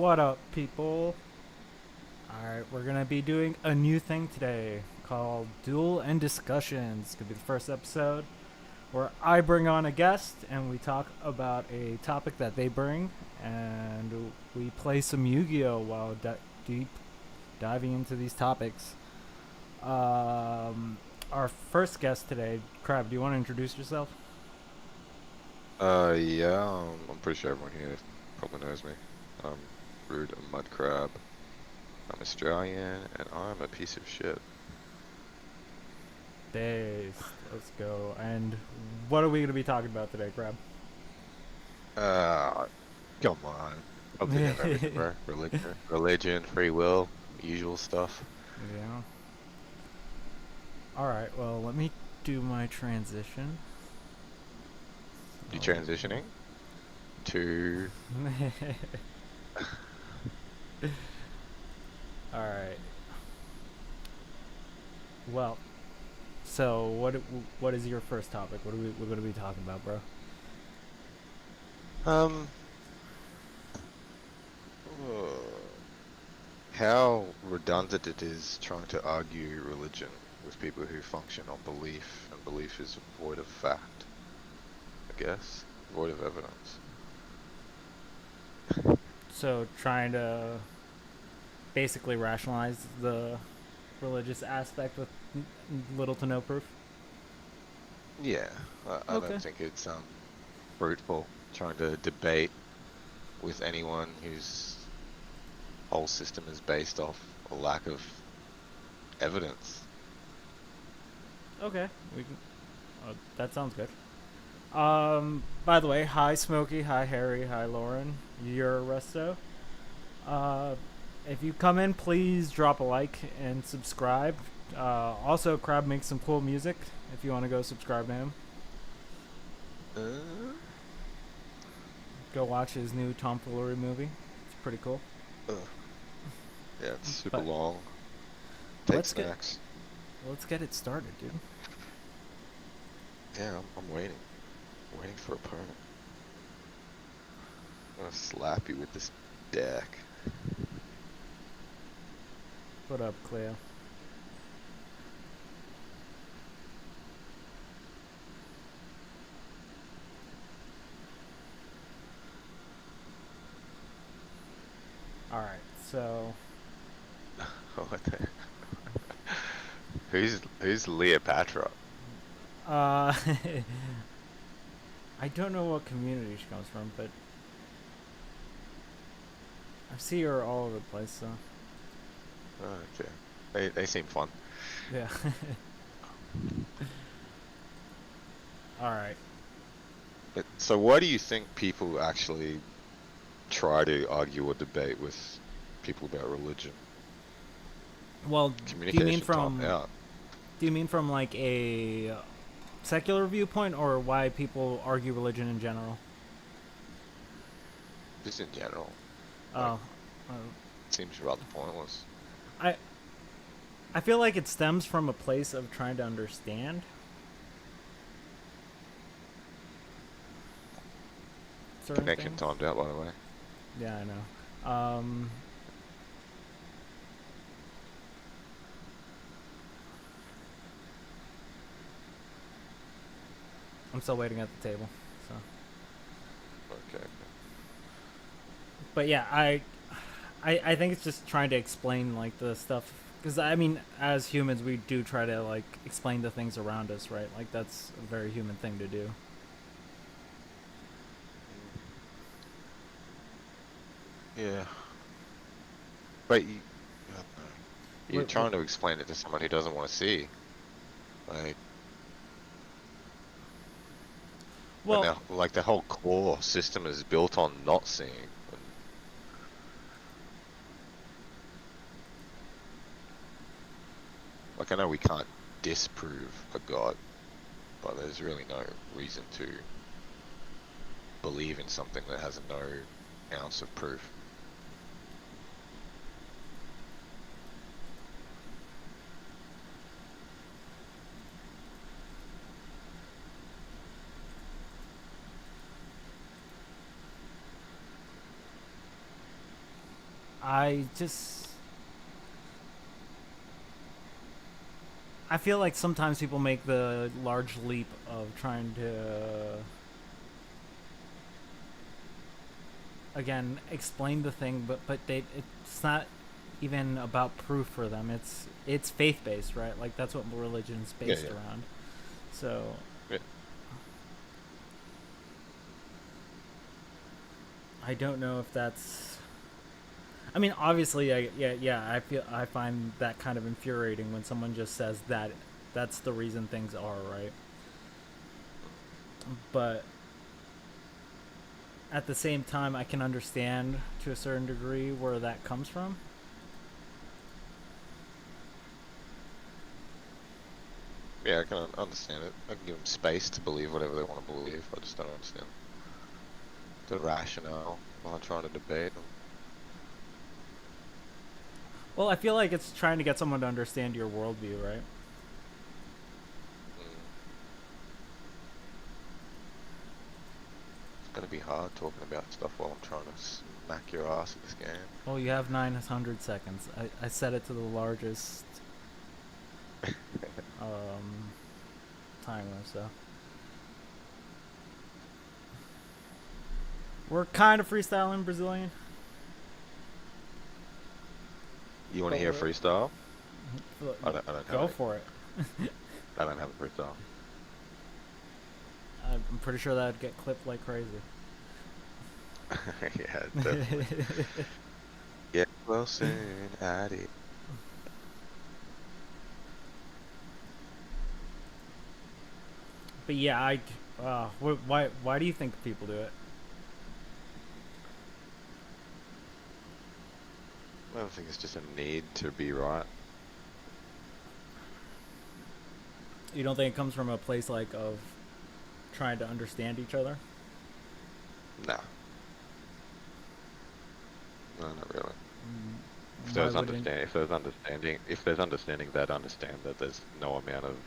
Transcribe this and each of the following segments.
What up, people? Alright, we're gonna be doing a new thing today called Duel and Discussions. It's gonna be the first episode where I bring on a guest and we talk about a topic that they bring, and we play some Yu Gi Oh! While deep diving into these topics. Our first guest today, Crab, do you want to introduce yourself? Yeah, I'm pretty sure everyone here probably knows me. I'm Rude Mud Crab. I'm Australian, and I'm a piece of shit. Days. Let's go. And what are we gonna be talking about today, Crab? Uh, Come on. I'll think of everything, bro. Religion, free will, usual stuff. Yeah. Alright, well, let me do my transition. You transitioning to... Alright. Well, so what is your first topic? What are we're going to be talking about, bro? Um, uh, how redundant it is trying to argue religion with people who function on belief, and belief is void of fact, I guess. Void of evidence. So, trying to basically rationalize the religious aspect with little to no proof. Yeah, I Okay. don't think it's fruitful trying to debate with anyone whose whole system is based off a lack of evidence. Okay. We can that sounds good. By the way, hi Smokey, hi Harry, hi Lauren. You're Resto. Uh, if you come in, please drop a like and subscribe. Also, Crab makes some cool music. If you want to go subscribe to him, Uh, go watch his new tomfoolery movie. It's pretty cool. Ugh. Yeah, it's super But long. Take let's get snacks. let's get it started, dude. Yeah, I'm waiting. Waiting for a opponent. I'm gonna slap you with this deck. What up, Cleo? All right, so What the? Who's Leopatra? uh, I don't know what community she comes from, but I see her all over the place. So Oh, okay, they seem fun. yeah. All right. So why do you think people actually try to argue or debate with people about religion? Well, do you mean Communication timed from out. do you mean from like a secular viewpoint, or why people argue religion in general? Just in general, like, Oh, uh, it seems rather pointless. I I feel like it stems from a place of trying to understand certain Connection things. timed out, by the way. Yeah, I know. I'm still waiting at the table. So, Okay. but yeah, I think it's just trying to explain like the stuff, because I mean, as humans, we do try to like explain the things around us, right? Like that's a very human thing to do. Yeah, but I don't know. You're What, trying to explain it to someone who doesn't want to see, like when well, the whole core system is built on not seeing. And, like I know we can't disprove a god, but there's really no reason to believe in something that has no ounce of proof. I just I feel like sometimes people make the large leap of trying to again explain the thing, but it's not even about proof for them. It's faith based, right? Like that's what religion's Yeah, based yeah, around. So yeah. I don't know if that's. I mean, obviously, I find that kind of infuriating when someone just says that that's the reason things are right. But at the same time, I can understand to a certain degree where that comes from. Yeah, I can understand it. I can give them space to believe whatever they want to believe. I just don't understand the rationale while trying to debate them. Well, I feel like it's trying to get someone to understand your worldview, right? Mm. It's gonna be hard talking about stuff while I'm trying to smack your ass at this game. Oh, you have 900 seconds. I set it to the largest um, timer, so. We're kind of freestyling Brazilian. You want to But hear a freestyle? I don't have go any. for it. I don't have a freestyle. I'm pretty sure that'd get clipped like crazy. Yeah, definitely. Get Wilson at it. But yeah, why do you think people do it? I don't think it's just a need to be right. You don't think it comes from a place like of trying to understand each other? No, no, not really. If Why there's wouldn't? understanding, that understand that there's no amount of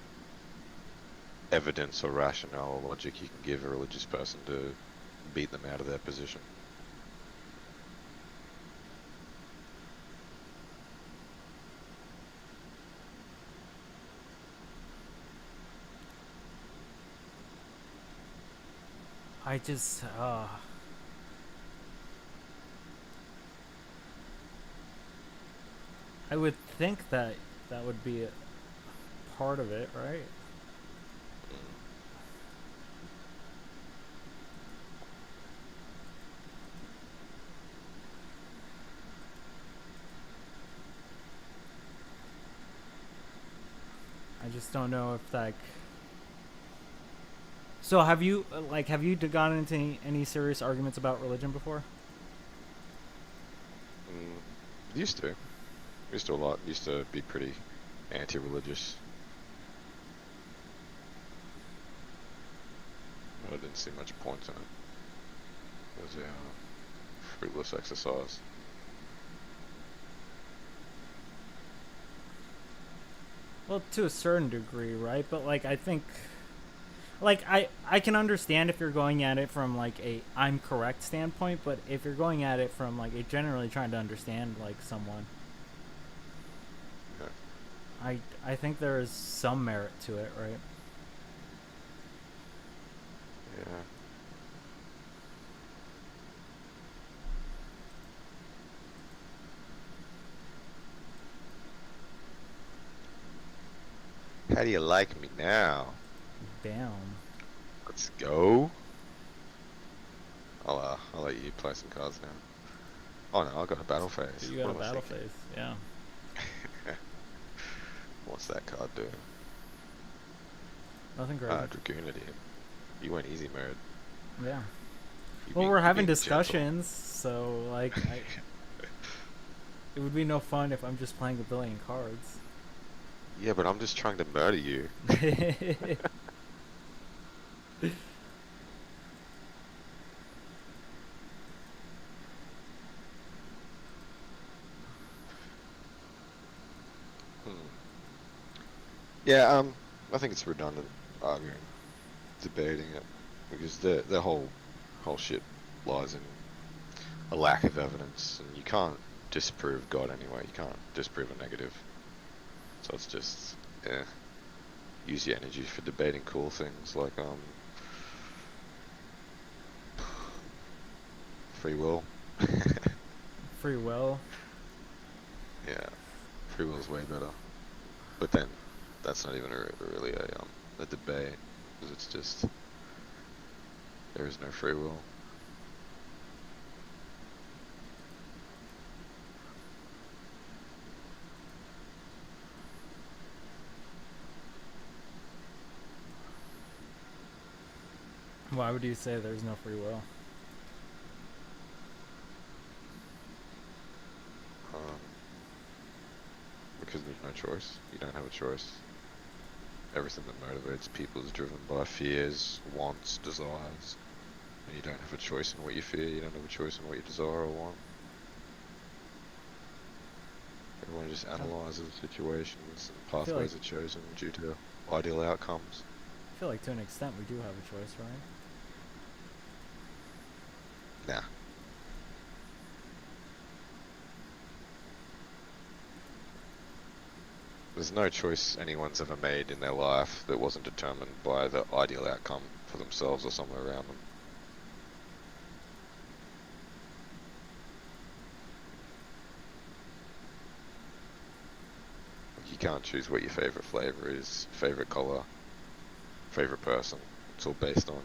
evidence or rationale or logic you can give a religious person to beat them out of their position. I just I would think that that would be a part of it, right? Mm. I just don't know if like. So have you gotten into any serious arguments about religion before? Mm. Used to. Used to a lot. Used to be pretty anti-religious. But I didn't see much point in it. It was a fruitless exercise. Well, to a certain degree, right? But like I think like I can understand if you're going at it from like a I'm correct standpoint, but if you're going at it from like a generally trying to understand like someone, Yeah. I think there is some merit to it, right? Yeah. How do you like me now? Damn. Let's go. I'll let you play some cards now. Oh no, I got a battle phase. You got What a am I battle thinking? phase, yeah. What's that card do? Nothing crazy. Dragoon idiot. You went easy mode. Yeah. You Well, we're you having being gentle. discussions, so like it would be no fun if I'm just playing a billion cards. Yeah, but I'm just trying to murder you. Hmm. Yeah, I think it's redundant arguing, debating it, because the whole shit lies in a lack of evidence, and you can't disprove God anyway. You can't disprove a negative. So it's just, yeah. Use your energy for debating cool things like free will. Free will. Yeah, free will is way better. But then that's not even really a debate, because it's just there is no free will. Why would you say there's no free will? Um, because there's no choice. You don't have a choice. Everything that motivates people is driven by fears, wants, desires. And you don't have a choice in what you fear, you don't have a choice in what you desire or want. Everyone just analyses situations and pathways are chosen due to ideal outcomes. I feel like to an extent we do have a choice, right? Nah. There's no choice anyone's ever made in their life that wasn't determined by the ideal outcome for themselves or someone around them. You can't choose what your favorite flavor is, favorite color, favorite person. It's all based on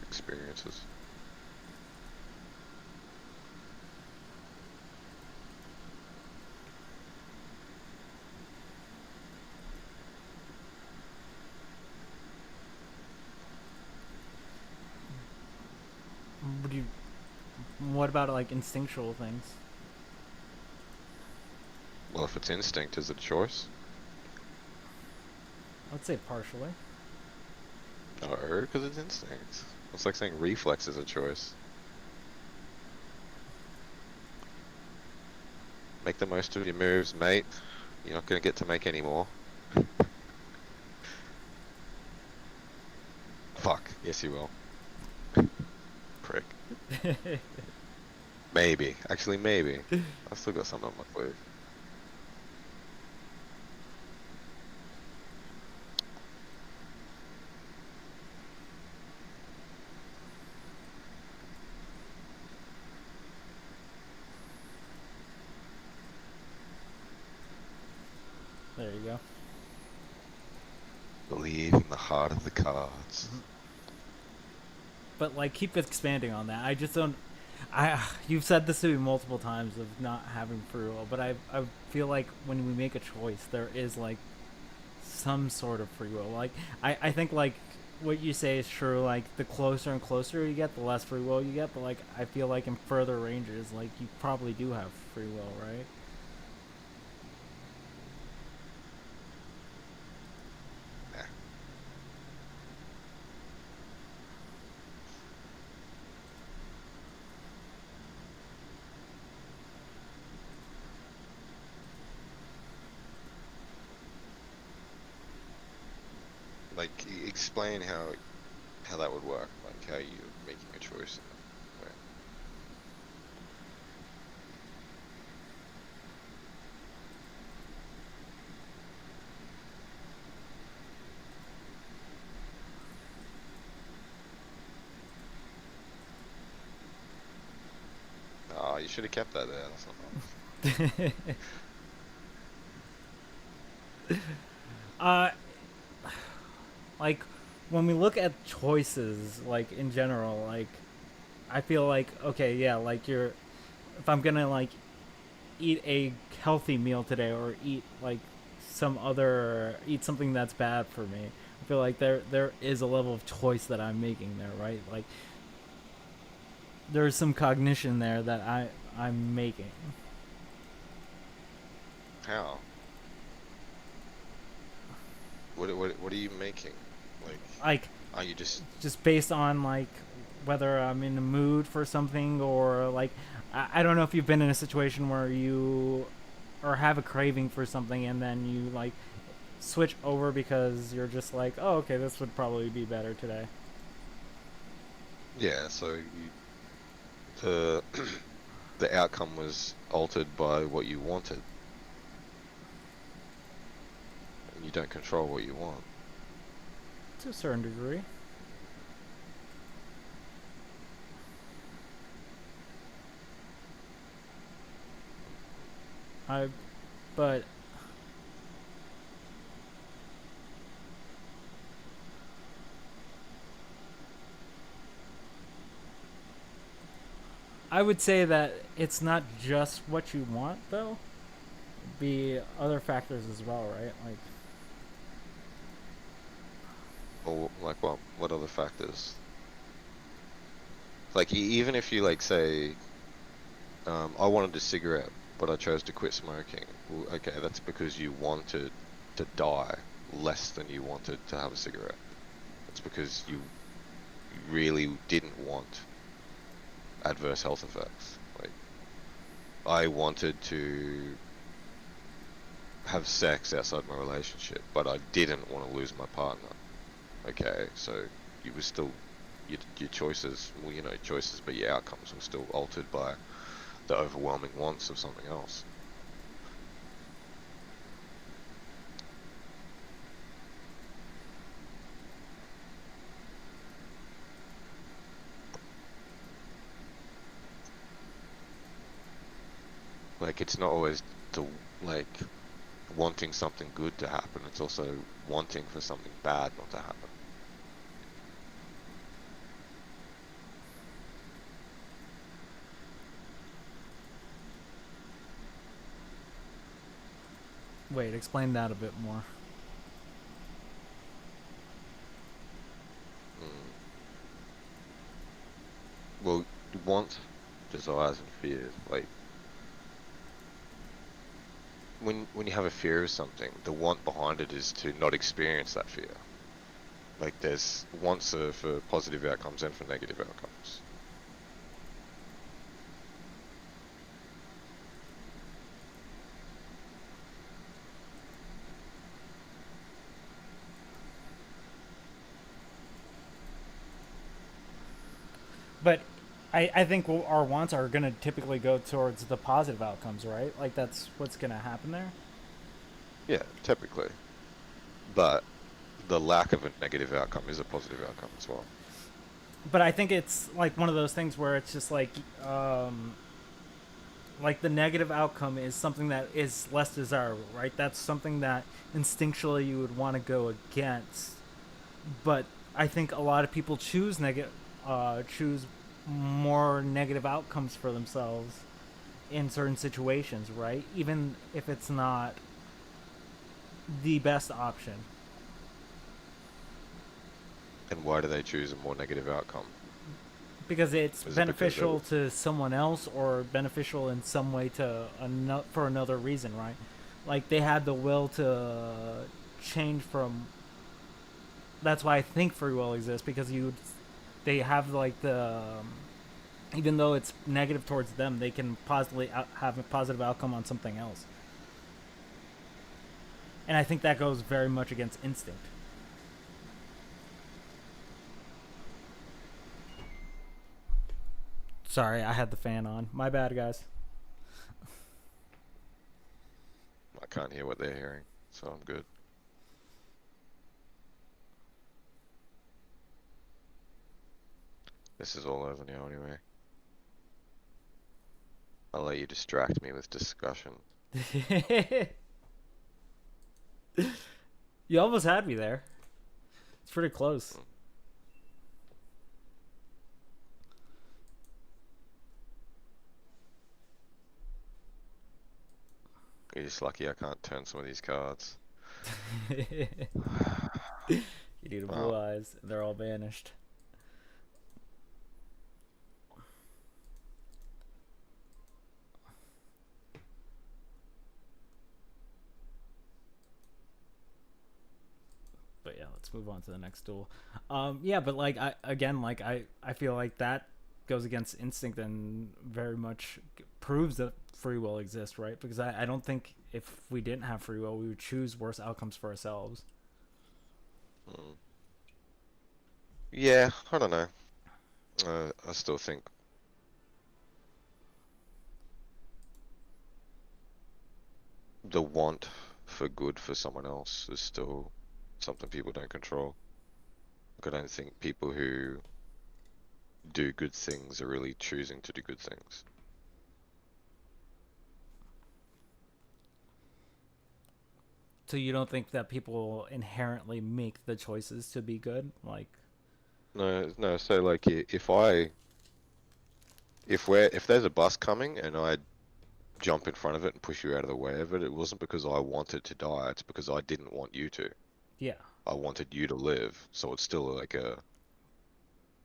experiences. What about like instinctual things? Well, if it's instinct, is it a choice? I'd say partially. No, because it's instinct. It's like saying reflex is a choice. Make the most of your moves, mate. You're not going to get to make any more. Fuck. Yes, you will. Prick. Maybe. Actually, maybe. I've still got some on my sleeve. There you go. Believe in the heart of the cards. But like, keep expanding on that. I just don't. You've said this to me multiple times of not having free will, but I feel like when we make a choice, there is like some sort of free will. Like I think like what you say is true. Like the closer and closer you get, the less free will you get. But like I feel like in further ranges, like you probably do have free will, right? Nah. Like, explain how that would work. Like how you're making a choice in that way. Oh, you should have kept that there. That's not wrong. uh, like when we look at choices, like in general, like I feel like okay, yeah, like you're if I'm gonna like eat a healthy meal today or eat something that's bad for me, I feel like there is a level of choice that I'm making there, right? Like there's some cognition there that I'm making. How? What are you making? Like, Like are you just just based on like whether I'm in the mood for something or like I don't know if you've been in a situation where you or have a craving for something and then you like switch over because you're just like, oh, okay, this would probably be better today. yeah? So the the outcome was altered by what you wanted, and you don't control what you want. To a certain degree. I, but I would say that it's not just what you want, though. Be other factors as well, right? Like, Or like what? What other factors? Like even if you like say, I wanted a cigarette, but I chose to quit smoking. Well, okay, that's because you wanted to die less than you wanted to have a cigarette. That's because you really didn't want adverse health effects. Like I wanted to have sex outside my relationship, but I didn't want to lose my partner. Okay, so you were still your choices, well, choices, but your outcomes were still altered by the overwhelming wants of something else. Like it's not always the like wanting something good to happen. It's also wanting for something bad not to happen. wait, explain that a bit more. Mm. Well, wants, desires, and fears. Like when you have a fear of something, the want behind it is to not experience that fear. Like there's wants are for positive outcomes and for negative outcomes. But I think our wants are going to typically go towards the positive outcomes, right? Like, that's what's going to happen there. Yeah, typically. But the lack of a negative outcome is a positive outcome as well. But I think it's like one of those things where it's just like the negative outcome is something that is less desirable, right? That's something that instinctually you would want to go against. But I think a lot of people choose more negative outcomes for themselves in certain situations, right? Even if it's not the best option. And why do they choose a more negative outcome? Because it's Is it because they beneficial to someone else or beneficial in some way to for another reason, right? Like they had the will to change from. That's why I think free will exists because they have like even though it's negative towards them, they can positively have a positive outcome on something else. And I think that goes very much against instinct. Sorry, I had the fan on. My bad, guys. I can't hear what they're hearing, so I'm good. This is all over now anyway. I'll let you distract me with discussion. You almost had me there. It's pretty close. Mm. You're just lucky I can't turn some of these cards. You need blue Well, eyes. They're all vanished. But yeah, let's move on to the next duel. Yeah, but like I feel like that goes against instinct and very much proves that free will exists, right? Because I don't think if we didn't have free will, we would choose worse outcomes for ourselves. mm. Yeah, I don't know. I still think the want for good for someone else is still something people don't control. Like, I don't think people who do good things are really choosing to do good things. So you don't think that people inherently make the choices to be good? Like, No, no. So like, if there's a bus coming and I jump in front of it and push you out of the way of it, it wasn't because I wanted to die. It's because I didn't want you to. yeah. I wanted you to live. So it's still like a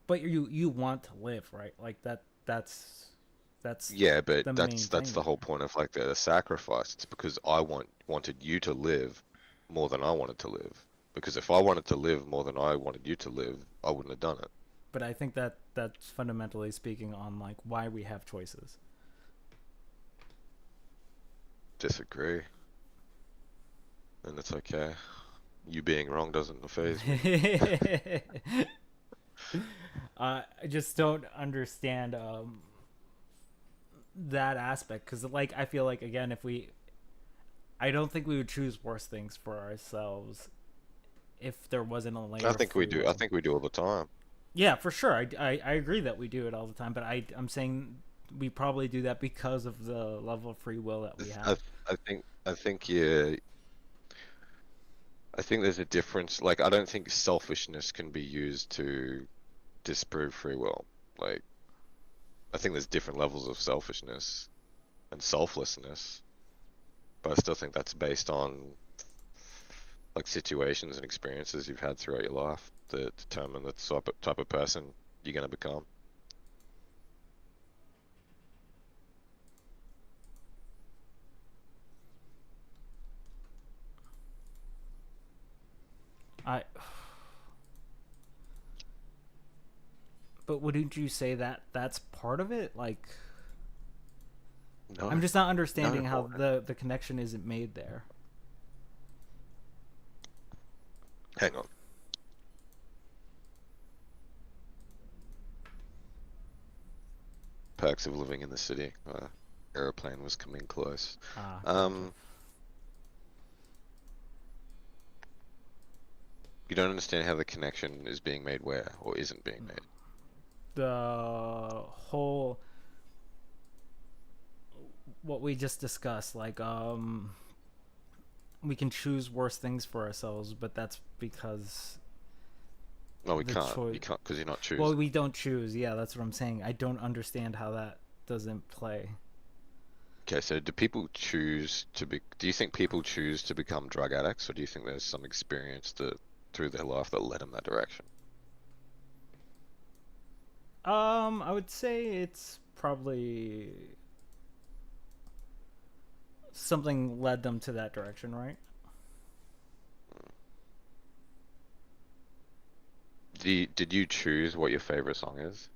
But you want to live, right? Like that's yeah, but the main that's thing the whole there. point of like the sacrifice. It's because I wanted you to live more than I wanted to live. Because if I wanted to live more than I wanted you to live, I wouldn't have done it. But I think that that's fundamentally speaking on like why we have choices. Disagree, and it's okay. You being wrong doesn't faze me. I just don't understand that aspect because like I feel like again if we I don't think we would choose worse things for ourselves if there wasn't a layer I of think we free do. I will. think we do all the time. Yeah, for sure. I agree that we do it all the time, but I'm saying we probably do that because of the level of free will that we I have. I think yeah. I think there's a difference. Like, I don't think selfishness can be used to disprove free will. Like, I think there's different levels of selfishness and selflessness, but I still think that's based on like situations and experiences you've had throughout your life that determine the type of person you're going to become. I but wouldn't you say that that's part of it? Like No, I'm just not no, understanding how the connection isn't made there. hang on. Perks of living in the city. Airplane was coming close. Ah, gotcha. Um, you don't understand how the connection is being made where or isn't being made. The whole what we just discussed, like we can choose worse things for ourselves, but that's because No, we the can't. You choice. can't because you're not Well, choosing. we don't choose. Yeah, that's what I'm saying. I don't understand how that doesn't play. Okay, so do people choose to be? Do you think people choose to become drug addicts, or do you think there's some experience that through their life that led them that direction? I would say it's probably something led them to that direction, right? Did you choose what your favorite song is?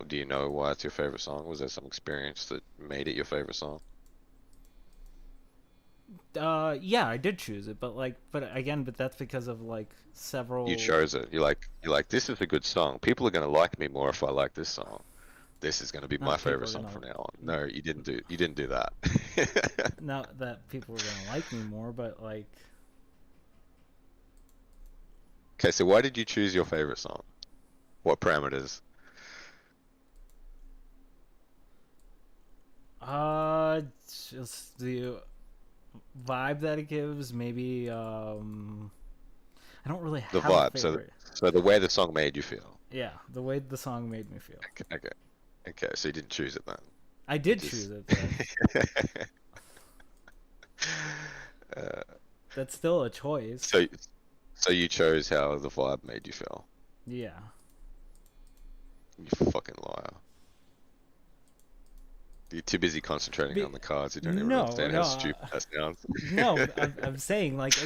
Or do you know why it's your favorite song? Was there some experience that made it your favorite song? Yeah, I did choose it, but like, but again, but that's because of like You several. chose it. You're like, this is a good song. People are gonna like me more if I like this song. This is gonna be my Not people favorite are song from gonna. now on. No, you didn't do that. Not that people are gonna like me more, but like, Okay, so why did you choose your favorite song? What parameters? just the vibe that it gives. Maybe I don't really The have a vibe. So favorite. so the way the song made you feel. Yeah, the way the song made me feel. Okay, okay. Okay, so you didn't choose it then. I You did choose just it though. uh, That's still a choice. so so you chose how the vibe made you feel. Yeah. You fucking liar. You're too busy concentrating on Be- the cards. You don't even no, understand how no, stupid that sounds. no. I'm saying like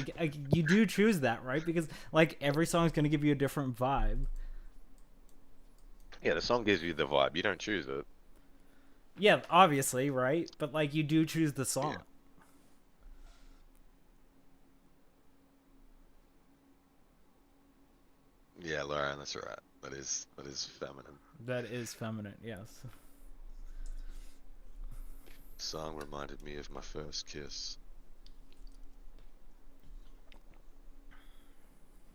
you do choose that, right? Because like every song is gonna give you a different vibe. Yeah, the song gives you the vibe. You don't choose it. Yeah, obviously, right? But like you do choose the Yeah. song. Yeah, Lauren, that's right. That is feminine. That is feminine, yes. Song reminded me of my first kiss.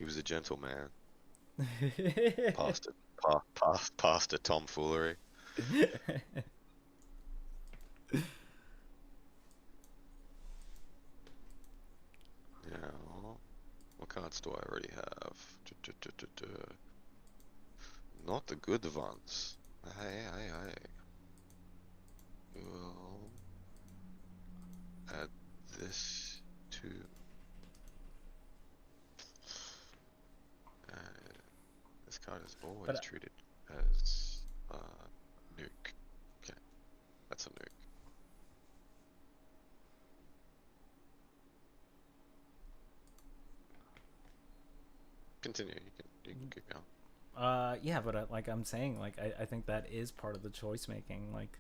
He was a gentleman. Past a tomfoolery. Yeah. What cards do I already have? Not the good ones. Hey. We'll add this to. Uh, this card is always But treated as nuke. Okay, that's a nuke. Continue. You can keep going. yeah, but like I'm saying, like I think that is part of the choice making, like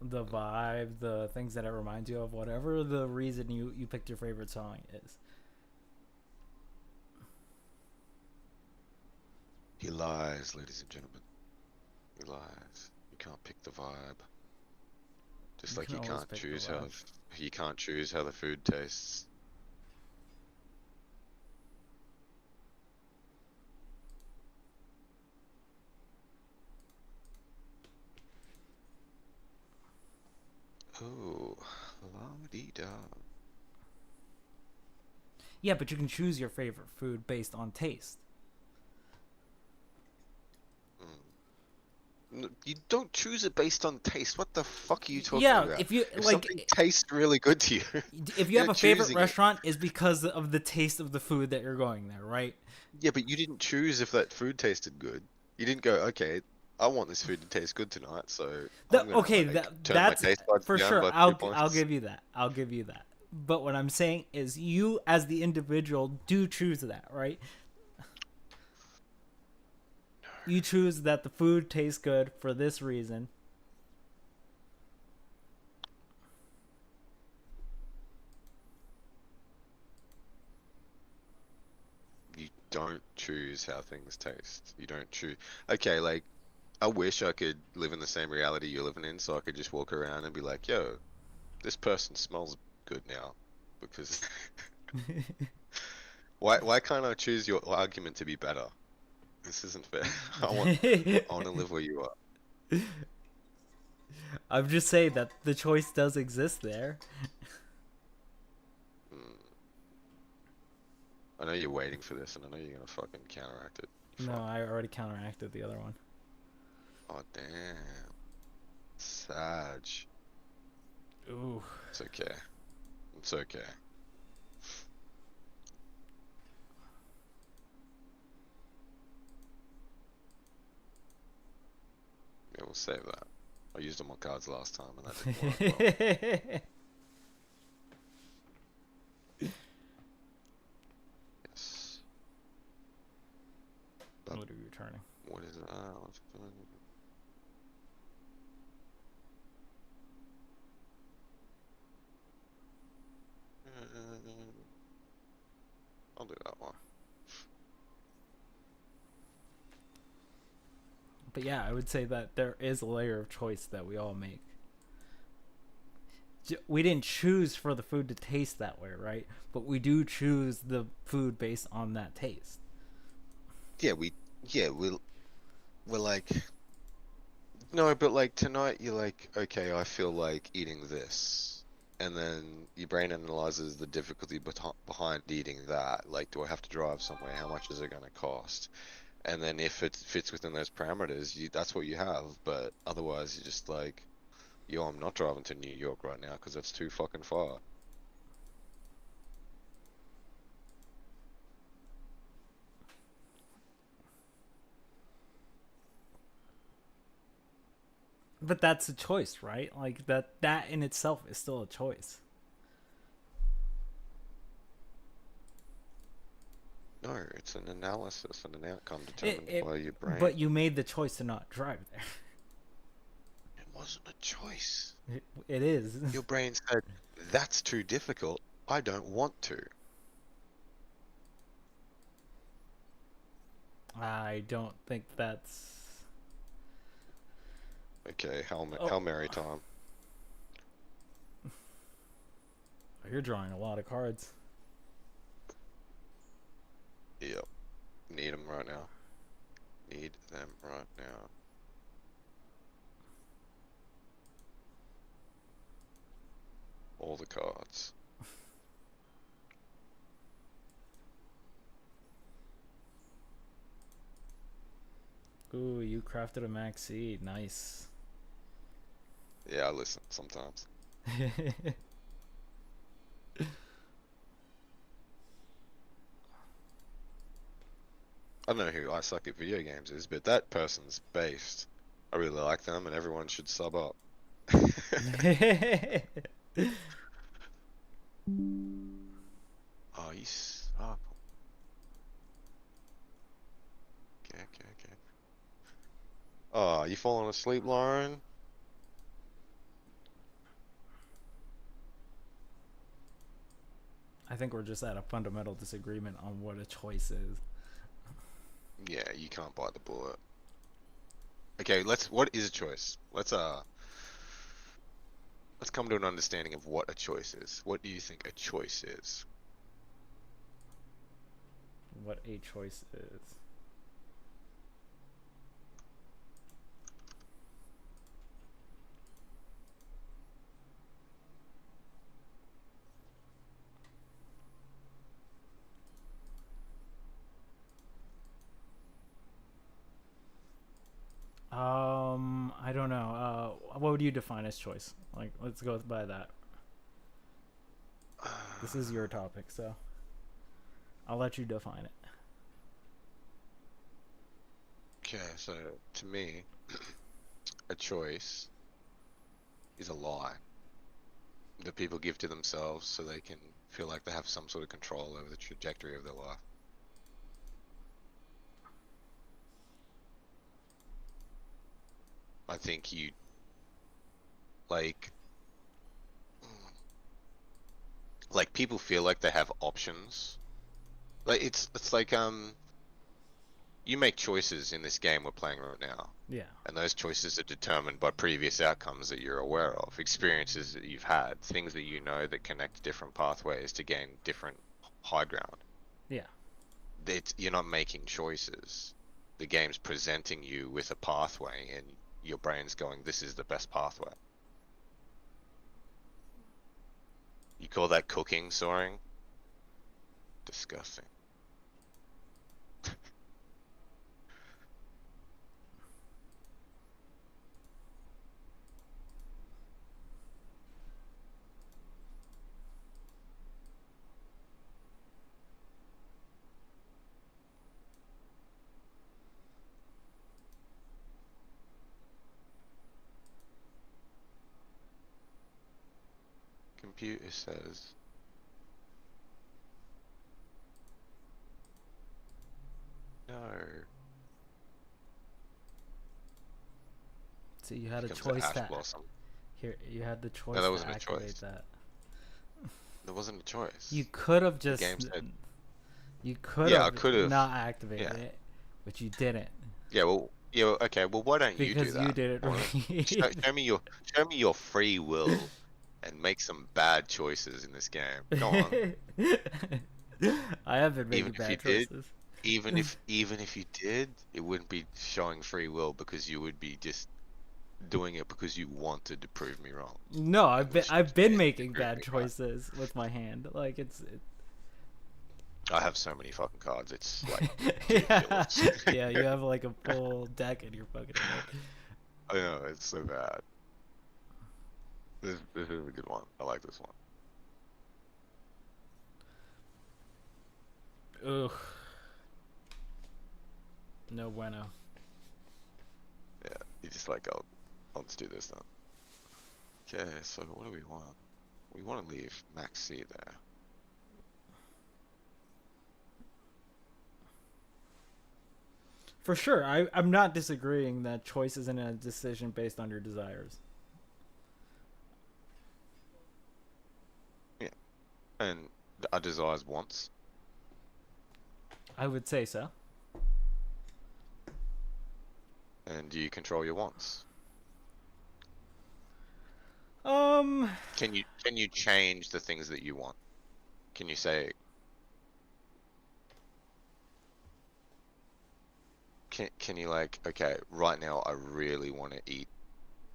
the vibe, the things that it reminds you of, whatever the reason you picked your favorite song is. He lies, ladies and gentlemen. He lies. You can't pick the vibe. Just You like can always pick the vibe. you can't choose how the food tastes. Oh, la-dee-da. Yeah, but you can choose your favorite food based on taste. You don't choose it based on taste. What the fuck are you talking Yeah, about? if you If something like, tastes really good to you, if you have you're a favorite choosing it. restaurant, is because of the taste of the food that you're going there, right? Yeah, but you didn't choose if that food tasted good. You didn't go, okay, I want this food to taste good tonight, so I'm gonna Okay, like turn my that's taste buds for down sure. by two I'll points. give you that. I'll give you that. But what I'm saying is, you as the individual do choose that, right? You choose that the food tastes good for this reason. You don't choose how things taste. You don't choose. Okay, like I wish I could live in the same reality you're living in, so I could just walk around and be like, "Yo, this person smells good now," because why can't I choose your argument to be better? This isn't fair. I want to live where you are. I'm just saying that the choice does exist there. Hmm. I know you're waiting for this, and I know you're gonna fucking counteract it. You No, fuck. I already counteracted the other one. Oh damn, Sag. Ooh. It's okay. It's okay. Yeah, we'll save that. I used them on cards last time, and that didn't work well. Yes. But What are you returning? what is it? I'll do that one. But yeah, I would say that there is a layer of choice that we all make. We didn't choose for the food to taste that way, right? But we do choose the food based on that taste. Yeah, we're like no, but like tonight you're like, okay, I feel like eating this. And then your brain analyzes the difficulty behind eating that. Like, do I have to drive somewhere? How much is it going to cost? And then if it fits within those parameters, that's what you have. But otherwise, you're just like, yo, I'm not driving to New York right now because that's too fucking far. But that's a choice, right? Like that in itself is still a choice. No, it's an analysis and an outcome It, determined it by your but brain. you made the choice to not drive there. It wasn't a choice. It is. Your brain said, that's too difficult. I don't want to. I don't think that's. Okay, Oh, Hail Mary time. you're drawing a lot of cards. Yep. Need them right now. Need them right now. All the cards. Ooh, you crafted a max seed. Nice. Yeah, I listen sometimes. I don't know who I Suck at Video Games is, but that person's based. I really like them, and everyone should sub up. Oh, you suck. Okay, okay, okay. Oh, you falling asleep, Lauren? I think we're just at a fundamental disagreement on what a choice is. Yeah, you can't bite the bullet. Okay, what is a choice? Let's come to an understanding of what a choice is. What do you think a choice is? What a choice is. I don't know. What would you define as choice? Like, let's go by that. This is your topic, so I'll let you define it. Okay, so to me, a choice is a lie that people give to themselves so they can feel like they have some sort of control over the trajectory of their life. I think you like like people feel like they have options. Like it's like you make choices in this game we're playing right now. Yeah. And those choices are determined by previous outcomes that you're aware of, experiences that you've had, things that you know that connect different pathways to gain different high ground. Yeah. You're not making choices. The game's presenting you with a pathway, and your brain's going, "This is the best pathway." You call that cooking, Soaring? Disgusting. Computer says no. So you had Here a comes the choice ash to blossom. here. You had the No, choice that to wasn't a activate choice. that. There wasn't a You choice. could have The just. game said, You could yeah, I have could have. not activated Yeah. it, but you didn't Okay. Well, why don't you do because you that? did it Why don't right. show me your free will and make some bad choices in this game. Go on. I have been Even making if you bad did, choices. even if you did, it wouldn't be showing free will because you would be just doing it because you wanted to prove me wrong. No, And I've been to making prove bad me right. choices with my hand. Like I have so many fucking cards. It's like yeah, ridiculous. yeah. You have like a full deck in your fucking hand. I know it's so bad. This is a good one. I like this one. Ugh, no bueno. Yeah, you just like I'll just do this then. Okay, so what do we want? We want to leave Max C there. For sure, I'm not disagreeing that choice isn't a decision based on your desires. Yeah, and our desires wants. I would say so. And do you control your wants? Um, Can you change the things that you want? Can you say can you like, okay, right now I really want to eat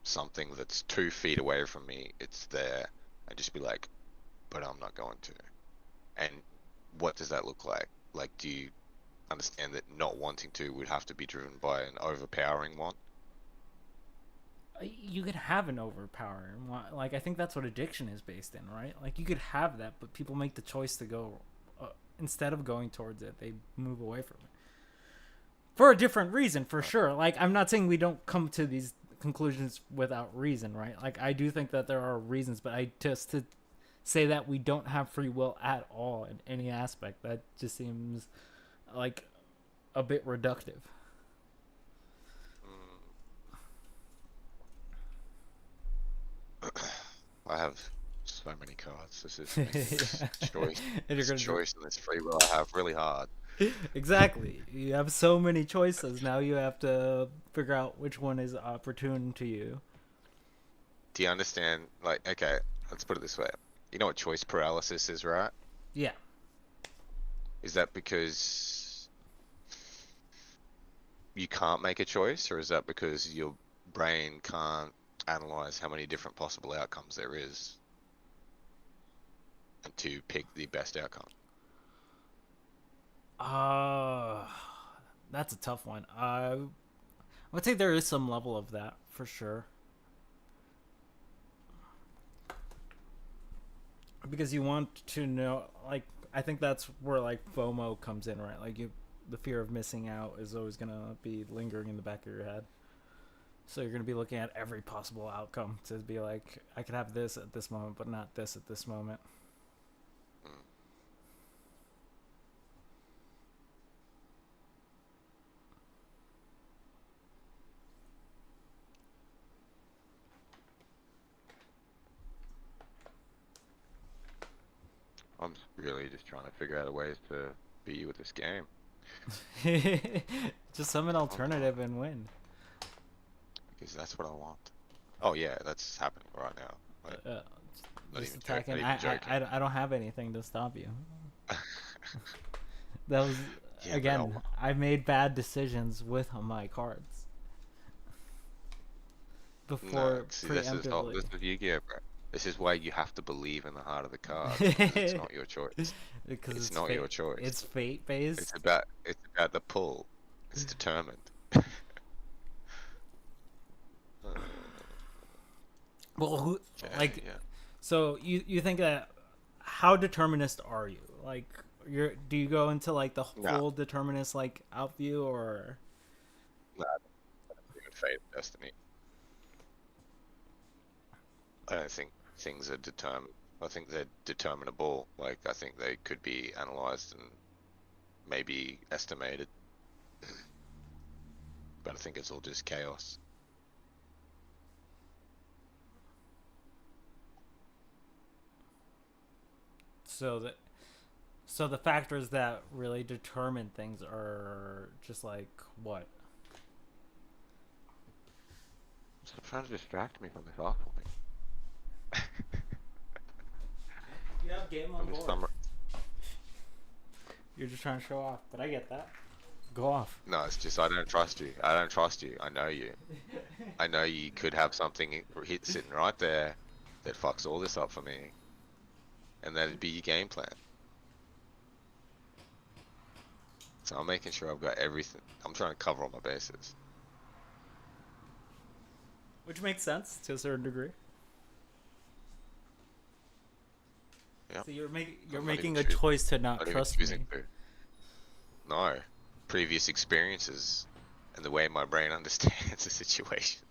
something that's 2 feet away from me. It's there, and just be like, but I'm not going to. And what does that look like? Like, do you understand that not wanting to would have to be driven by an overpowering want? You could have an overpowering like I think that's what addiction is based in, right? Like you could have that, but people make the choice to go instead of going towards it, they move away from it for a different reason, for sure. Like I'm not saying we don't come to these conclusions without reason, right? Like I do think that there are reasons, but I just to say that we don't have free will at all in any aspect, that just seems like a bit reductive. I have so many cards. This is making this choice, And you're this gonna do choice and this free will I have really hard. exactly. You have so many choices. Now you have to figure out which one is opportune to you. Do you understand? Like, okay, let's put it this way. You know what choice paralysis is, right? Yeah. Is that because you can't make a choice, or is that because your brain can't analyze how many different possible outcomes there is and to pick the best outcome? Uh, that's a tough one. I would say there is some level of that for sure. Because you want to know, like, I think that's where like FOMO comes in, right? Like the fear of missing out is always gonna be lingering in the back of your head. So you're gonna be looking at every possible outcome to be like, I could have this at this moment, but not this at this moment. Mm. I'm really just trying to figure out a ways to beat you with this game. Just summon I'm trying, alternative and win. because that's what I want. Oh yeah, that's happening right now. Like, Uh, not just even joke, attacking. not even joking. I don't have anything to stop you. That was Yeah, but again. I made bad decisions with my cards no, before see, preemptively. this is Yu-Gi-Oh, bro. This is why you have to believe in the heart of the cards because it's not your choice. Because It's not your choice. it's fate based. It's about the pull. It's determined. Well, who Okay, like yeah. so you think that how determinist are you? Like do you go into like the No, full determinist like out view or no, I don't believe in fate and destiny. I don't think things are determined. I think they're determinable. Like I think they could be analyzed and maybe estimated, but I think it's all just chaos. so that so the factors that really determine things are just like what? Stop trying to distract me from this awful thing. You have game on I'm just board. summer. You're just trying to show off, but I get that. Go off. No, it's just I don't trust you. I don't trust you. I know you. I know you could have something sitting right there that fucks all this up for me, and that'd be your game plan. So I'm making sure I've got everything. I'm trying to cover all my bases. Which makes sense to a certain degree. Yep. So you're I'm not even making a choosing. choice to not Not even trust me. choosing to. No. Previous experiences and the way my brain understands the situation.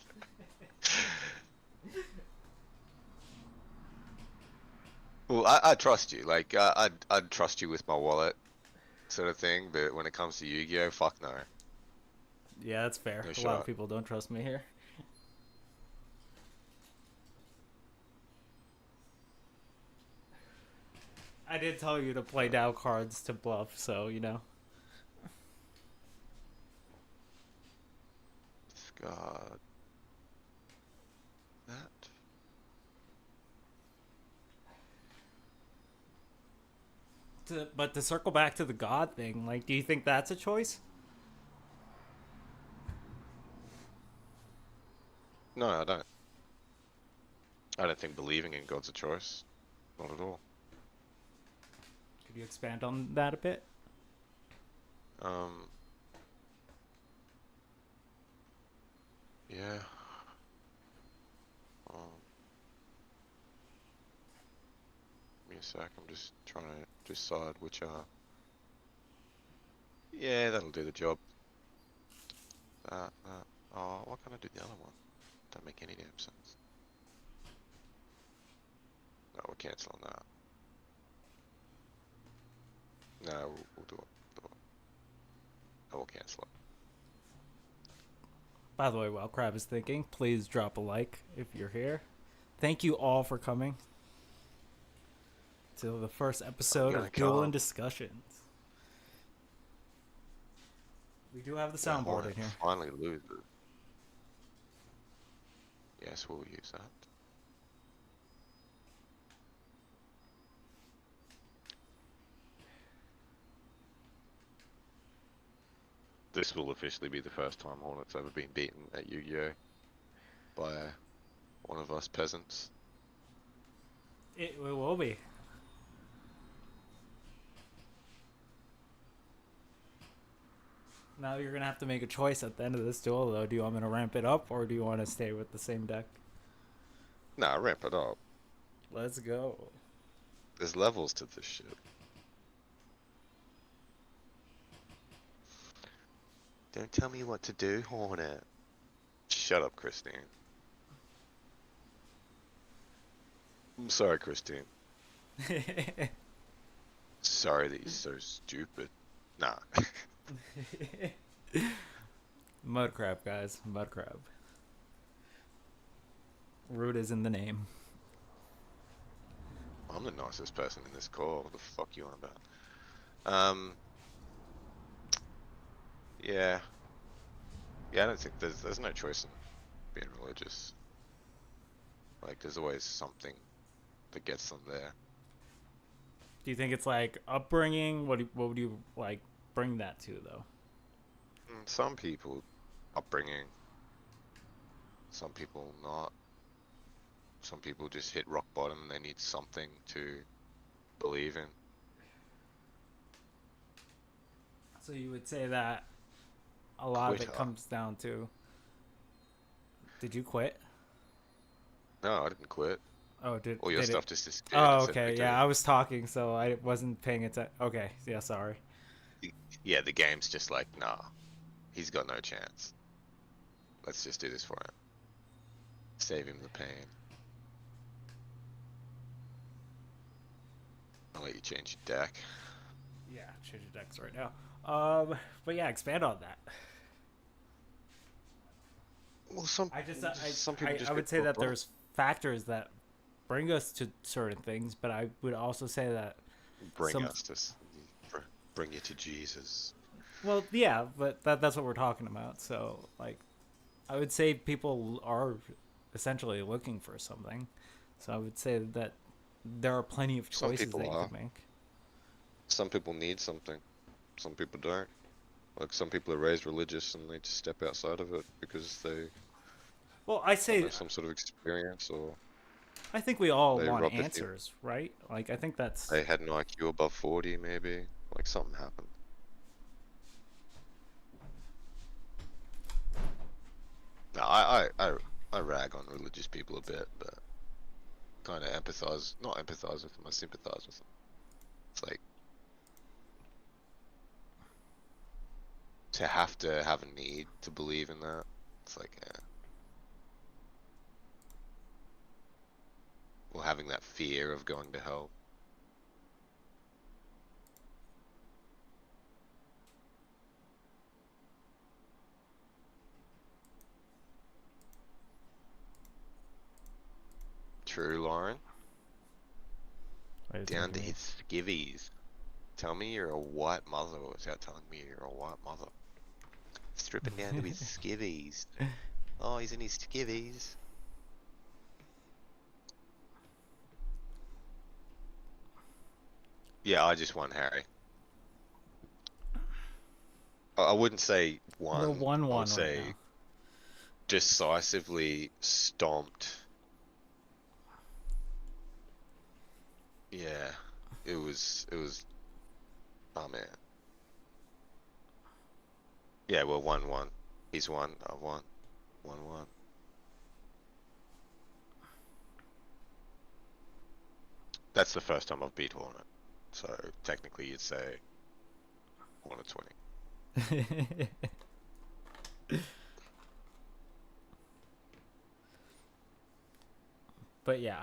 Well, I trust you. Like, I'd trust you with my wallet, sort of thing. But when it comes to Yu-Gi-Oh, fuck no, Yeah, that's fair. no A lot of shot. people don't trust me here. I did tell you to play down cards to bluff, so you know. Discard that. But to circle back to the god thing, like, do you think that's a choice? No, I don't. I don't think believing in God's a choice. Not at all. Could you expand on that a bit? Um, yeah. Um, Give me a sec. I'm just trying to decide which are. Yeah, that'll do the job. That. Oh, why can't I do the other one? Don't make any damn sense. No, we're cancelling that. No, we'll do it. I will cancel it. By the way, while Crab is thinking, please drop a like if you're here. Thank you all for coming to the first I'm episode gonna of Duel and come. Discussions. We do have the When soundboard in Hornet here. finally loses. Yes, we'll use that. This will officially be the first time Hornet's ever been beaten at Yu-Gi-Oh! By one of us peasants. It will be. Now you're gonna have to make a choice at the end of this duel, though. Do you want me to ramp it up, or do you want to stay with the same deck? Nah, ramp it up. Let's go. There's levels to this shit. Don't tell me what to do, Hornet. Shut up, Christine. I'm sorry, Christine. Sorry that you're so stupid. Nah. Mud crab, guys. Mud crab. Root is in the name. I'm the nicest person in this call. What the fuck you on about? Yeah. Yeah, I don't think there's no choice in being religious. Like, there's always something that gets them there. Do you think it's like upbringing? What would you like bring that to, though? Some people, upbringing. Some people not. Some people just hit rock bottom and they need something to believe in. So you would say that a lot of it Quitter. comes down to. Did you quit? No, I didn't quit. Oh, All your did it? stuff just disappeared and Oh, said okay. victory. Yeah, I was talking, so I wasn't paying attention. Okay, yeah, sorry. Yeah, the game's just like, nah, he's got no chance. Let's just do this for him. Save him the pain. I'll let you change your deck. Yeah, change your decks right now. But yeah, expand on that. Well, some people just I would get say that brought. there's factors that bring us to certain things, but I would also say that Bring some. us to, bring you to Jesus. Well, yeah, but that's what we're talking about. So, like, I would say people are essentially looking for something. So I would say that there are plenty of Some choices that people you are. could make. Some people need something. Some people don't. Like some people are raised religious and they just step outside of it because they, Well, I I don't say know, some sort of experience or I think we all they want rubbed a few. answers, right? Like I think that's They had an IQ above 40 maybe. Like something happened. No, I rag on religious people a bit, but kind of empathize, not empathize with them, I sympathize with them. It's like to have a need to believe in that. It's like, or having that fear of going to hell. True, Lauren. wait, it's Down to making me. his skivvies. Tell me you're a white mother without telling me you're a white mother. Stripping down to his skivvies. Oh, he's in his skivvies. Yeah, I just won, Harry. I wouldn't say We're one. one I would one right say now. decisively stomped. Yeah, it was. Oh man. Yeah, well, 1-1. He's won. I won. 1-1. That's the first time I've beat Hornet. So technically, you'd say Hornet's winning. But yeah,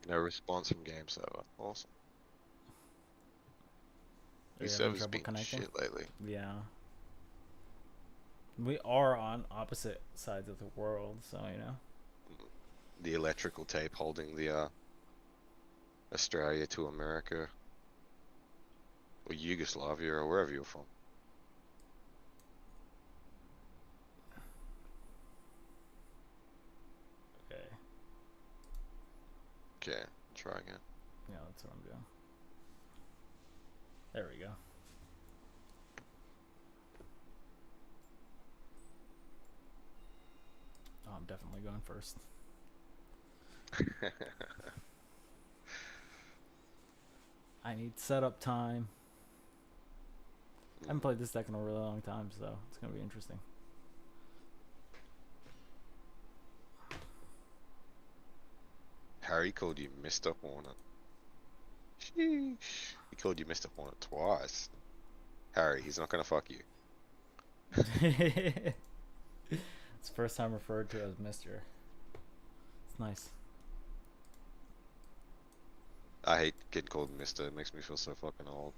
No response from game server. Awesome. are Your you having server's trouble been connecting? shit lately. Yeah. We are on opposite sides of the world, so you know. The electrical tape holding the Australia to America or Yugoslavia or wherever you're from. Okay. Okay, try again. Yeah, that's what I'm doing. There we go. Oh, I'm definitely going first. I need setup time. I haven't played this deck in a really long time, so it's gonna be interesting. Harry called you Mr. Hornet. Sheesh. He called you Mr. Hornet twice. Harry, he's not gonna fuck you. It's the first time referred to as Mister. It's nice. I hate getting called Mr. It makes me feel so fucking old.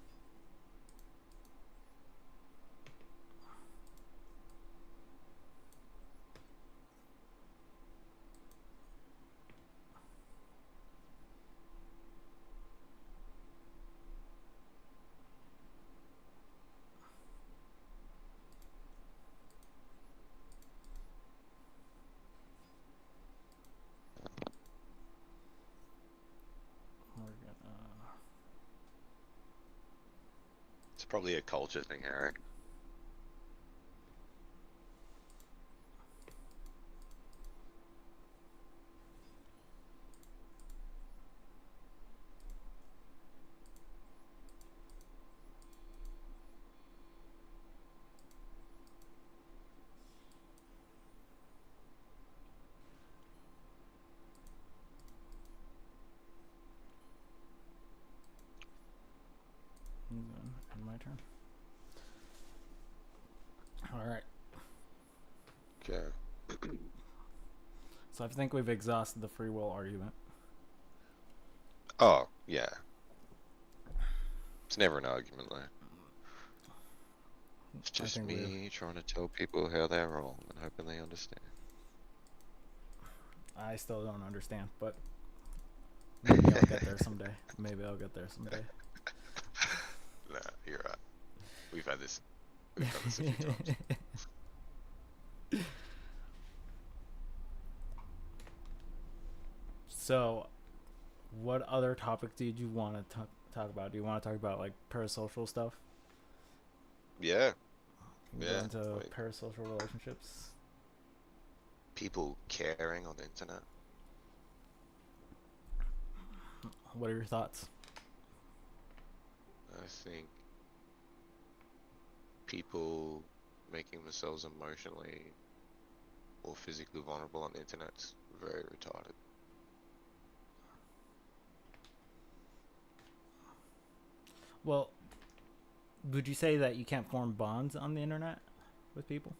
We're gonna. It's probably a culture thing, Harry. And my turn. All right. Okay. So I think we've exhausted the free will argument. Oh, yeah. It's never an argument, though. It's I just think we've. me trying to tell people how they're wrong and hoping they understand. I still don't understand, but maybe I'll get there someday. Maybe I'll get there someday. Nah, you're right. We've had this. We've done this a few times. So, what other topic did you want to talk about? Do you want to talk about like parasocial stuff? Yeah, Can we go yeah. into Like parasocial relationships? people caring on the internet. What are your thoughts? I think people making themselves emotionally or physically vulnerable on the internet's very retarded. Well, would you say that you can't form bonds on the internet with people?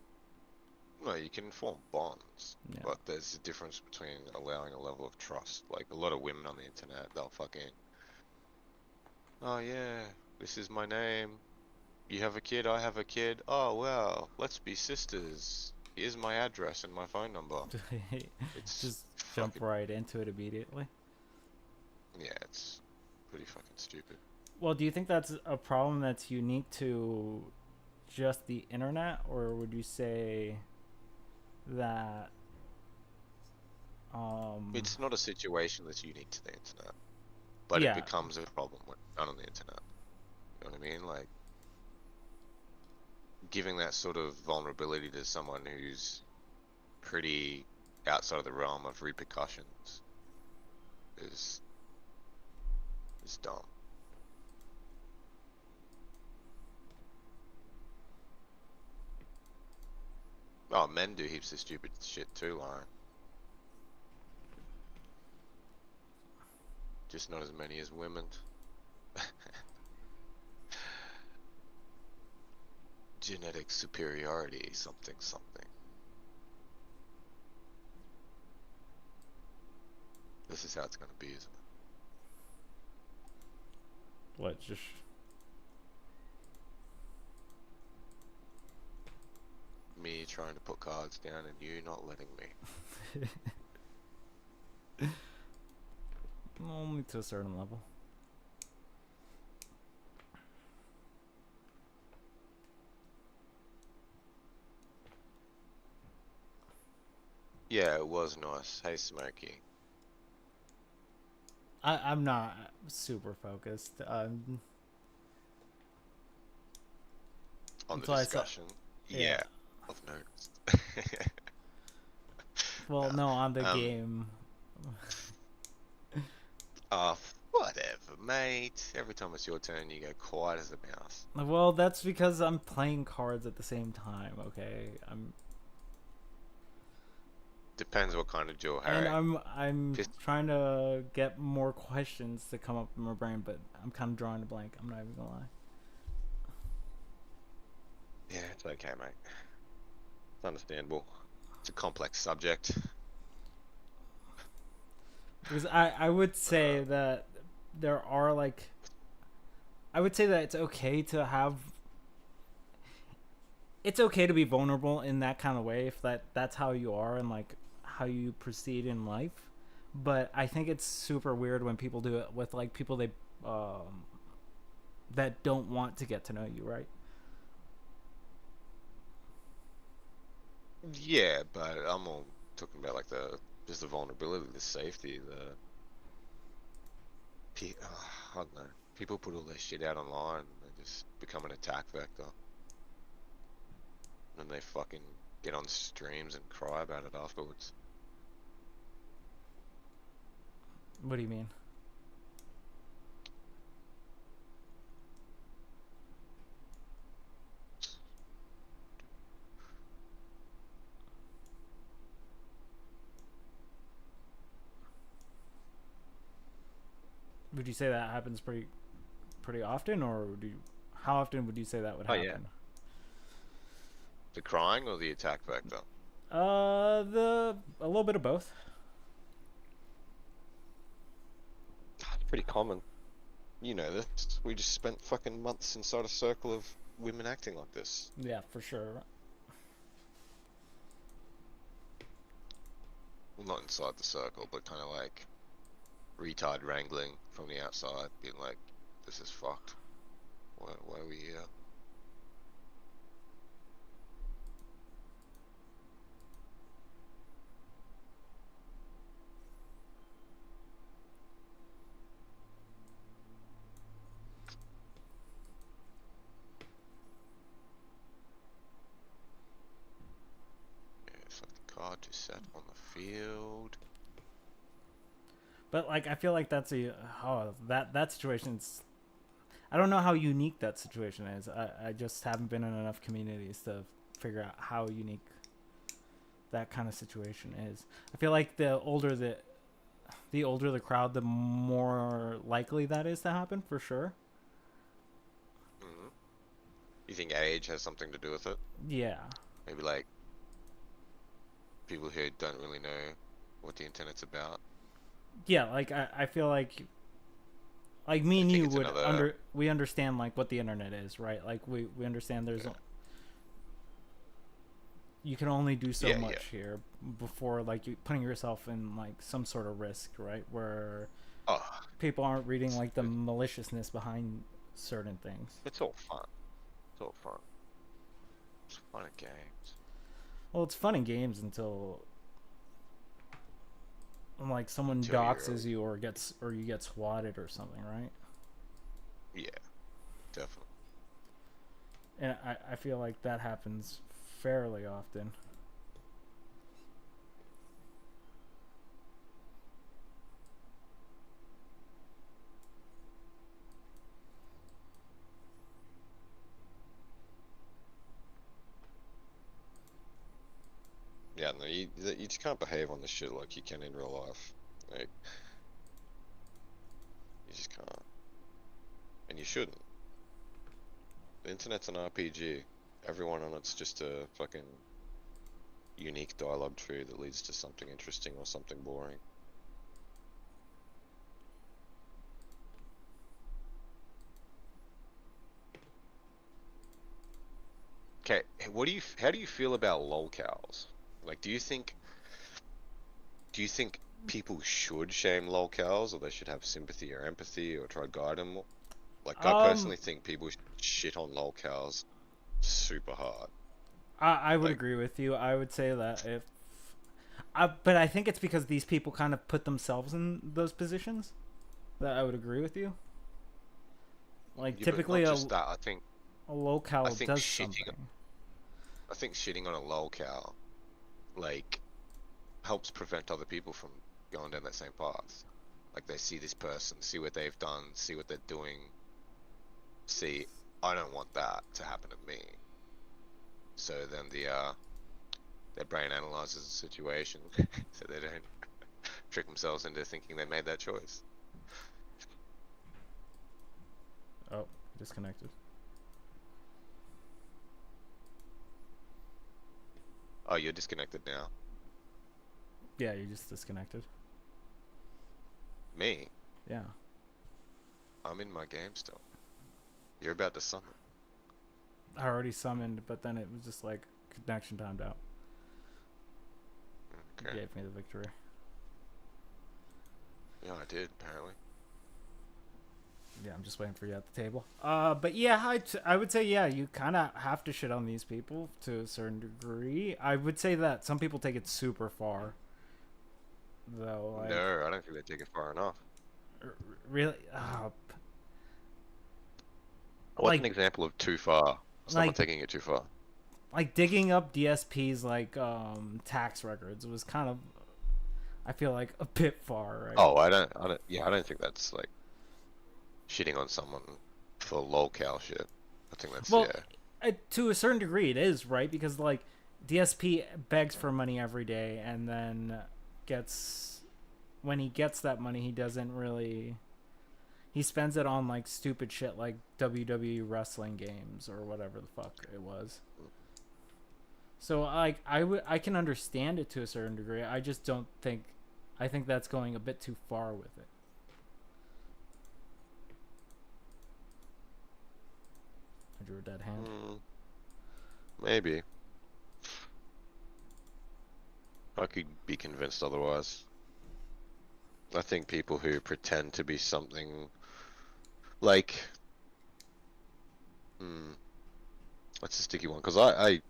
No, you can form bonds, Yeah. but there's a difference between allowing a level of trust. Like a lot of women on the internet, they'll fucking, oh yeah, this is my name. You have a kid, I have a kid. Oh wow, let's be sisters. Here's my address and my phone number. It's Just jump fucking, right into it immediately. yeah, it's pretty fucking stupid. Well, do you think that's a problem that's unique to just the internet, or would you say that It's not a situation that's unique to the internet, but it yeah, becomes a problem when done on the internet. You know what I mean? Like, giving that sort of vulnerability to someone who's pretty outside of the realm of repercussions is dumb. Oh, men do heaps of stupid shit too, Lauren. Just not as many as women. Genetic superiority, something, something. This is how it's gonna be, isn't it? What, just... Me trying to put cards down and you not letting me. Only to a certain level. Yeah, it was nice. Hey, Smokey. I'm not super focused. On the Until I saw... discussion. Yeah. Yeah, I've noticed. Well, no, on the um, game. whatever, mate. Every time it's your turn, you go quiet as a mouse. Well, that's because I'm playing cards at the same time, okay? Depends what kind of duel, And Harry. I'm Just, trying to get more questions to come up in my brain, but I'm kind of drawing a blank. I'm not even gonna lie. yeah, it's okay, mate. It's understandable. It's a complex subject. Because I would say that there are like... I would say that it's okay to have... It's okay to be vulnerable in that kind of way if that's how you are and like how you proceed in life. But I think it's super weird when people do it with like people um, that don't want to get to know you, right? Yeah, but I'm all talking about like just the vulnerability, the safety, I don't know. People put all their shit out online and they just become an attack vector. And they fucking get on streams and cry about it afterwards. What do you mean? Would you say that happens pretty often, or how often would you say that would Oh yeah. happen? The crying or the attack vector? The a little bit of both. It's pretty common. You know this. We just spent fucking months inside a circle of women acting like this. Yeah, for sure. Well, not inside the circle, but kind of like retard wrangling from the outside, being like, this is fucked. Why are we here? Yeah, select the card to set on the field. But like, I feel like that's that situation's... I don't know how unique that situation is. I just haven't been in enough communities to figure out how unique that kind of situation is. I feel like the older the crowd, the more likely that is to happen, for sure. Hmm. You think age has something to do with it? Yeah. Maybe like people who don't really know what the internet's about. Yeah, like I feel like me They and think you it's would another. we understand like what the internet is, right? Like we understand there's Yeah, you can only do so yeah, yeah. much here before like you putting yourself in like some sort of risk, right? Where Oh, people aren't reading it's like the maliciousness behind certain things. it's all fun. It's all fun. It's fun and games. Well, it's fun in games until like someone Until doxes you're, you or you get swatted or something, right? yeah, definitely. And I feel like that happens fairly often. Yeah, no, you just can't behave on this shit like you can in real life. Like, you just can't. And you shouldn't. The internet's an RPG. Everyone on it's just a fucking unique dialogue tree that leads to something interesting or something boring. Okay, how do you feel about lolcows? Like, do you think people should shame lolcows, or they should have sympathy or empathy, or try to guide them? Like, I Um, personally think people should shit on lolcows super hard. I would Like, agree with you. I would say that if, but I think it's because these people kind of put themselves in those positions that I would agree with you. Like yeah, but typically not just that. a I locale think does shitting, something. I think shitting on a lolcow, like, helps prevent other people from going down that same path. Like, they see this person, see what they've done, see what they're doing, see, I don't want that to happen to me. So then their brain analyzes the situation so they don't trick themselves into thinking they made that choice. Oh, disconnected. Oh, you're disconnected now. Yeah, you just disconnected. Me, Yeah. I'm in my game still. You're about to summon. I already summoned, but then it was just like connection timed out. It Okay. gave me the victory. Yeah, I did, apparently. Yeah, I'm just waiting for you at the table. But yeah, I would say yeah, you kind of have to shit on these people to a certain degree. I would say that some people take it super far, though. Like, No, I don't think they take it far enough. really, What's an like, example of too far? Someone like, taking it too far. like digging up DSP's like tax records was kind of, I feel like a bit far, right? Oh, yeah, I don't think that's like shitting on someone for lolcow shit. I think that's, Well, yeah. to a certain degree, it is right because like DSP begs for money every day, and then gets when he gets that money, he doesn't really. He spends it on like stupid shit like WWE wrestling games or whatever the fuck it was. So like I can understand it to a certain degree. I just don't think I think that's going a bit too far with it. I drew a dead hand. Mm, maybe. I could be convinced otherwise. I think people who pretend to be something like, hmm, that's a sticky one because I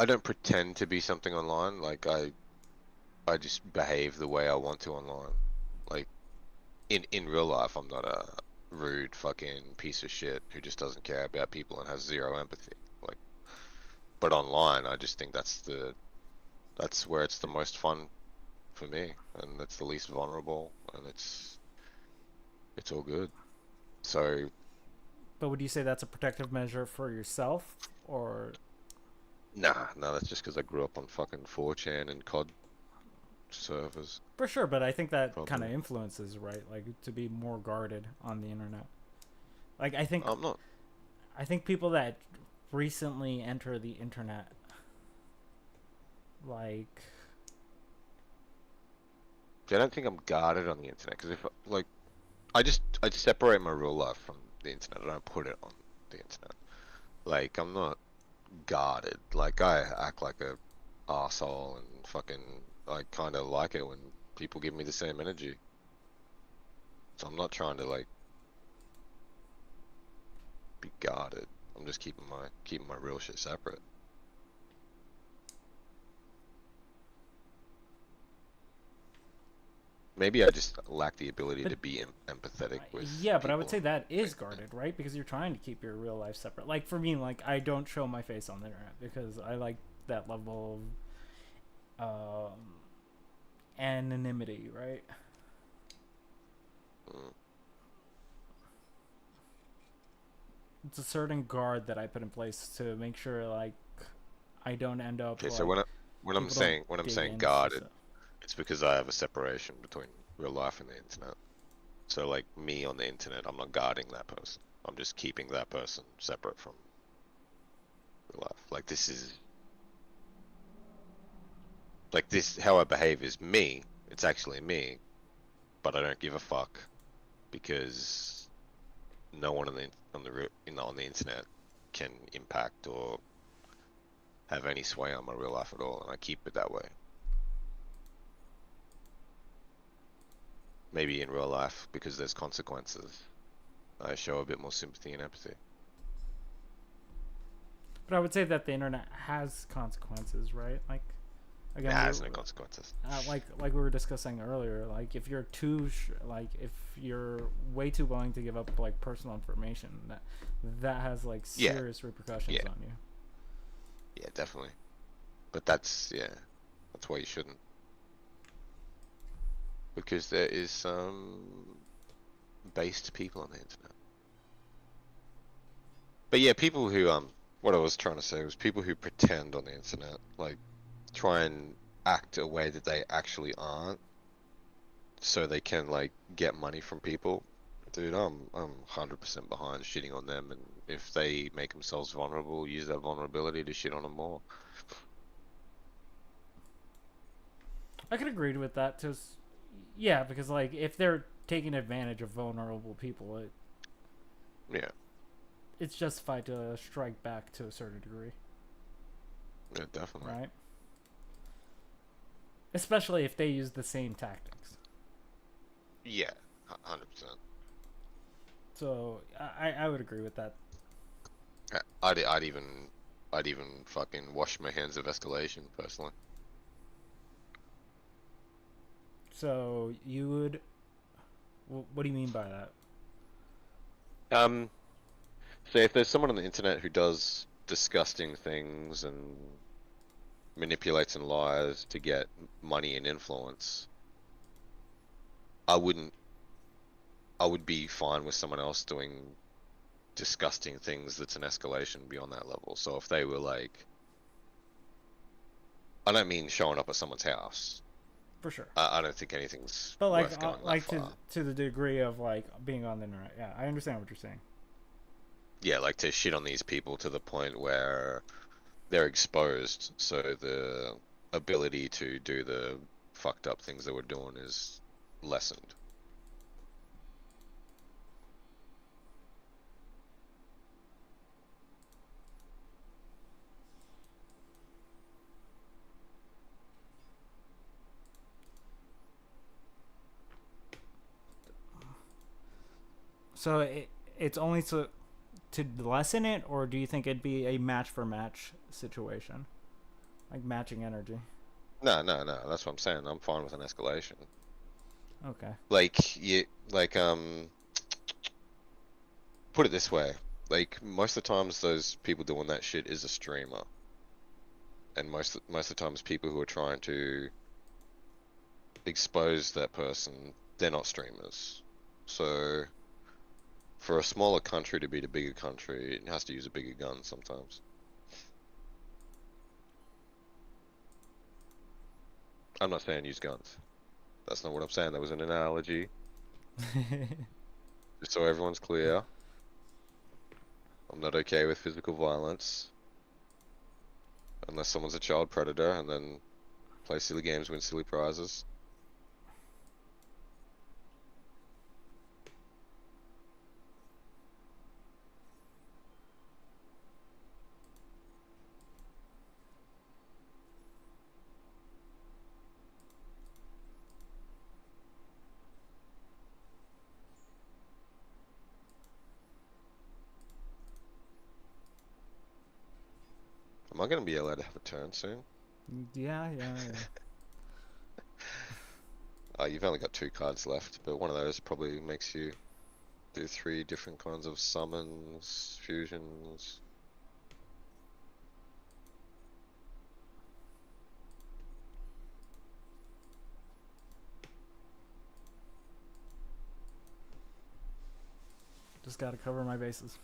don't pretend to be something online. Like, I just behave the way I want to online. Like, in real life, I'm not a rude fucking piece of shit who just doesn't care about people and has zero empathy. Like, but online, I just think that's where it's the most fun for me, and it's the least vulnerable, and it's all good. So, But would you say that's a protective measure for yourself, or nah, no, that's just because I grew up on fucking 4chan and COD servers, for sure? But I think that kind of probably. influences, right? Like to be more guarded on the internet. Like I'm not. I think people that recently enter the internet, like I don't think I'm guarded on the internet because if like I separate my real life from the internet. I don't put it on the internet. Like, I'm not guarded. Like, I act like a asshole and fucking I kind of like it when people give me the same energy. So I'm not trying to like be guarded. I'm just keeping my real shit separate. maybe I just lack the ability But to be empathetic with yeah, but I would people say on that the is internet. guarded, right? Because you're trying to keep your real life separate. Like for me, like I don't show my face on the internet because I like that level of anonymity, right? Mm. It's a certain guard that I put in place to make sure like I don't end up Okay, so like people don't when I'm dig saying into guarded, stuff. it's because I have a separation between real life and the internet. So like me on the internet, I'm not guarding that person. I'm just keeping that person separate from real life. Like this how I behave is me. It's actually me, but I don't give a fuck because no one on the internet can impact or have any sway on my real life at all, and I keep it that way. Maybe in real life because there's consequences, I show a bit more sympathy and empathy. But I would say that the internet has consequences, right? Like It again, has no consequences. like we were discussing earlier. Like if you're like if you're way too willing to give up like personal information, that has like Yeah, serious repercussions yeah, on you. yeah, definitely. But that's why you shouldn't, because there is some based people on the internet. But yeah, people who what I was trying to say was people who pretend on the internet, like try and act a way that they actually aren't, so they can like get money from people. Dude, I'm 100% behind shitting on them, and if they make themselves vulnerable, use that vulnerability to shit on them more. I could agree with that. Yeah, because like if they're taking advantage of vulnerable people, Yeah, it's justified to strike back to a certain degree, yeah, definitely. right? Especially if they use the same tactics. Yeah, 100%. So I would agree with that. I'd even fucking wash my hands of escalation personally. So you would. What do you mean by that? Um, so if there's someone on the internet who does disgusting things and manipulates and lies to get money and influence, I wouldn't. I would be fine with someone else doing disgusting things that's an escalation beyond that level. So if they were like, I don't mean showing up at someone's house. For sure. I don't think anything's But worth going that far. to the degree of like being on the internet. Yeah, I understand what you're saying. Yeah, like to shit on these people to the point where they're exposed, so the ability to do the fucked up things that we're doing is lessened. So it's only to lessen it, or do you think it'd be a match for match situation, like matching energy? No, no, no. That's what I'm saying. I'm fine with an escalation. Okay. Like you, like put it this way. Like most of the times, those people doing that shit is a streamer, and most of the times, people who are trying to expose that person, they're not streamers. So for a smaller country to beat a bigger country, it has to use a bigger gun sometimes. I'm not saying use guns. That's not what I'm saying. That was an analogy. Just so everyone's clear, I'm not okay with physical violence unless someone's a child predator and then play silly games, win silly prizes. Am I going to be allowed to have a turn soon? Yeah, yeah, yeah. You've only got 2 cards left, but one of those probably makes you do 3 different kinds of summons, fusions. Just gotta cover my bases.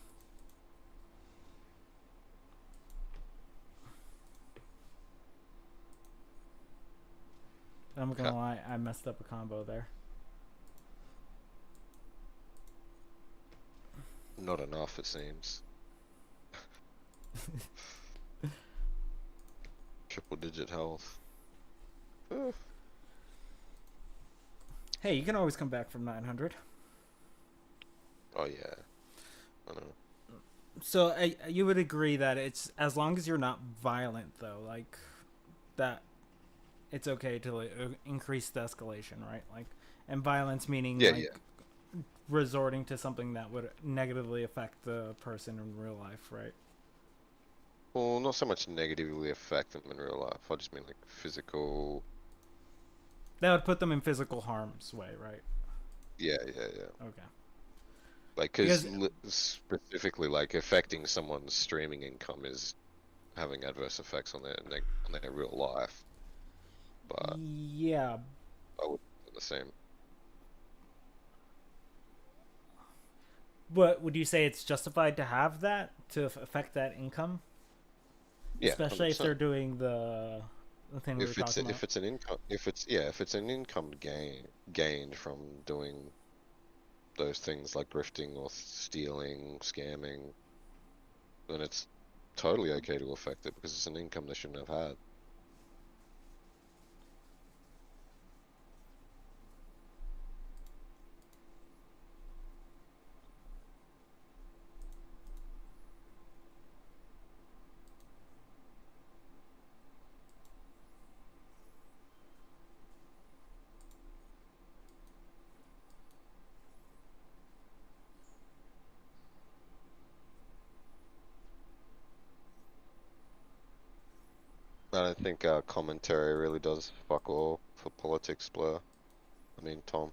I'm gonna lie, I messed up a combo there. Not enough, it seems. Triple digit health. Hey, you can always come back from 900. Oh yeah, I know. So you would agree that it's as long as you're not violent, though, like that, it's okay to like, increase the escalation, right? Like, and violence meaning Yeah, like yeah. resorting to something that would negatively affect the person in real life, right? Well, not so much negatively affect them in real life. I just mean like physical. That would put them in physical harm's way, right? Yeah, yeah, yeah. Okay. Like, Because specifically, like affecting someone's streaming income is having adverse effects on their real life. But yeah, I would do the same. but would you say it's justified to have that to affect that income, Yeah, hundred especially if they're percent. doing the thing we were talking about? If it's an income if it's an income gained from doing those things like grifting or stealing, scamming, then it's totally okay to affect it because it's an income they shouldn't have had. I don't think commentary really does fuck all for politics, Blur. I mean, Tom.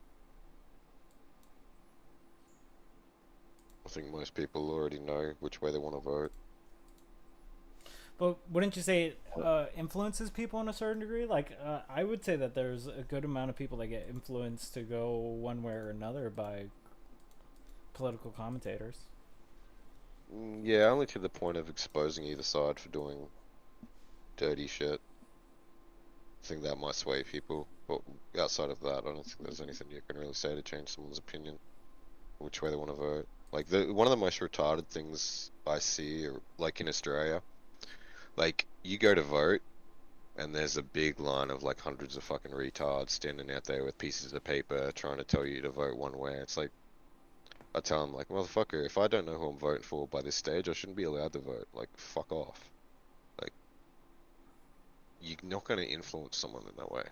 I think most people already know which way they want to vote. But wouldn't you say it influences people in a certain degree? Like, I would say that there's a good amount of people that get influenced to go one way or another by political commentators. Yeah, only to the point of exposing either side for doing dirty shit. I think that might sway people, but outside of that, I don't think there's anything you can really say to change someone's opinion, which way they want to vote. Like one of the most retarded things I see, like in Australia, like you go to vote and there's a big line of like hundreds of fucking retards standing out there with pieces of paper trying to tell you to vote one way. It's like I tell them like, motherfucker, if I don't know who I'm voting for by this stage, I shouldn't be allowed to vote. Like, fuck off. Like, you're not going to influence someone in that way.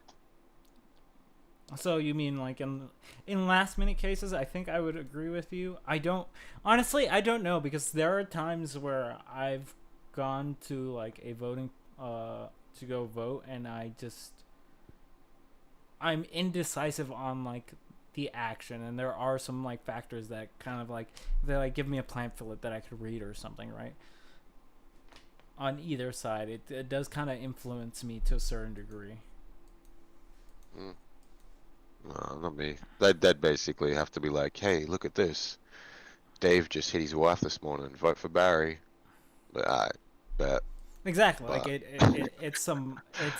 So you mean like in last minute cases? I think I would agree with you. I don't honestly. I don't know because there are times where I've gone to like a voting to go vote and I'm indecisive on like the action, and there are some like factors that kind of like they like give me a pamphlet that I could read or something, right? On either side, it does kind of influence me to a certain degree. Mm. No, not me. They'd basically have to be like, hey, look at this. Dave just hit his wife this morning. Vote for Barry. But I bet. Exactly, like But it's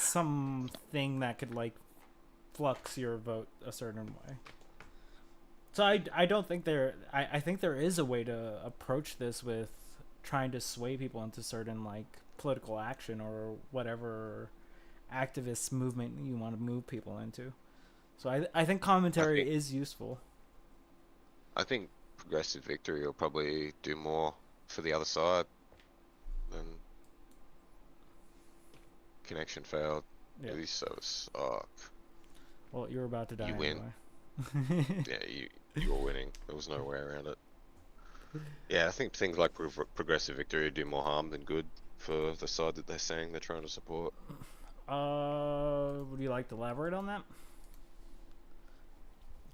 something that could like flux your vote a certain way. So I don't think I think there is a way to approach this with trying to sway people into certain like political action or whatever activist movement you want to move people into. So I think I commentary think is useful. I think progressive victory will probably do more for the other side than connection failed. Yeah. These servers suck. Well, you're about to die You win. anyway. Yeah, you were winning. There was no way around it. Yeah, I think things like progressive victory do more harm than good for the side that they're saying they're trying to support. Would you like to elaborate on that?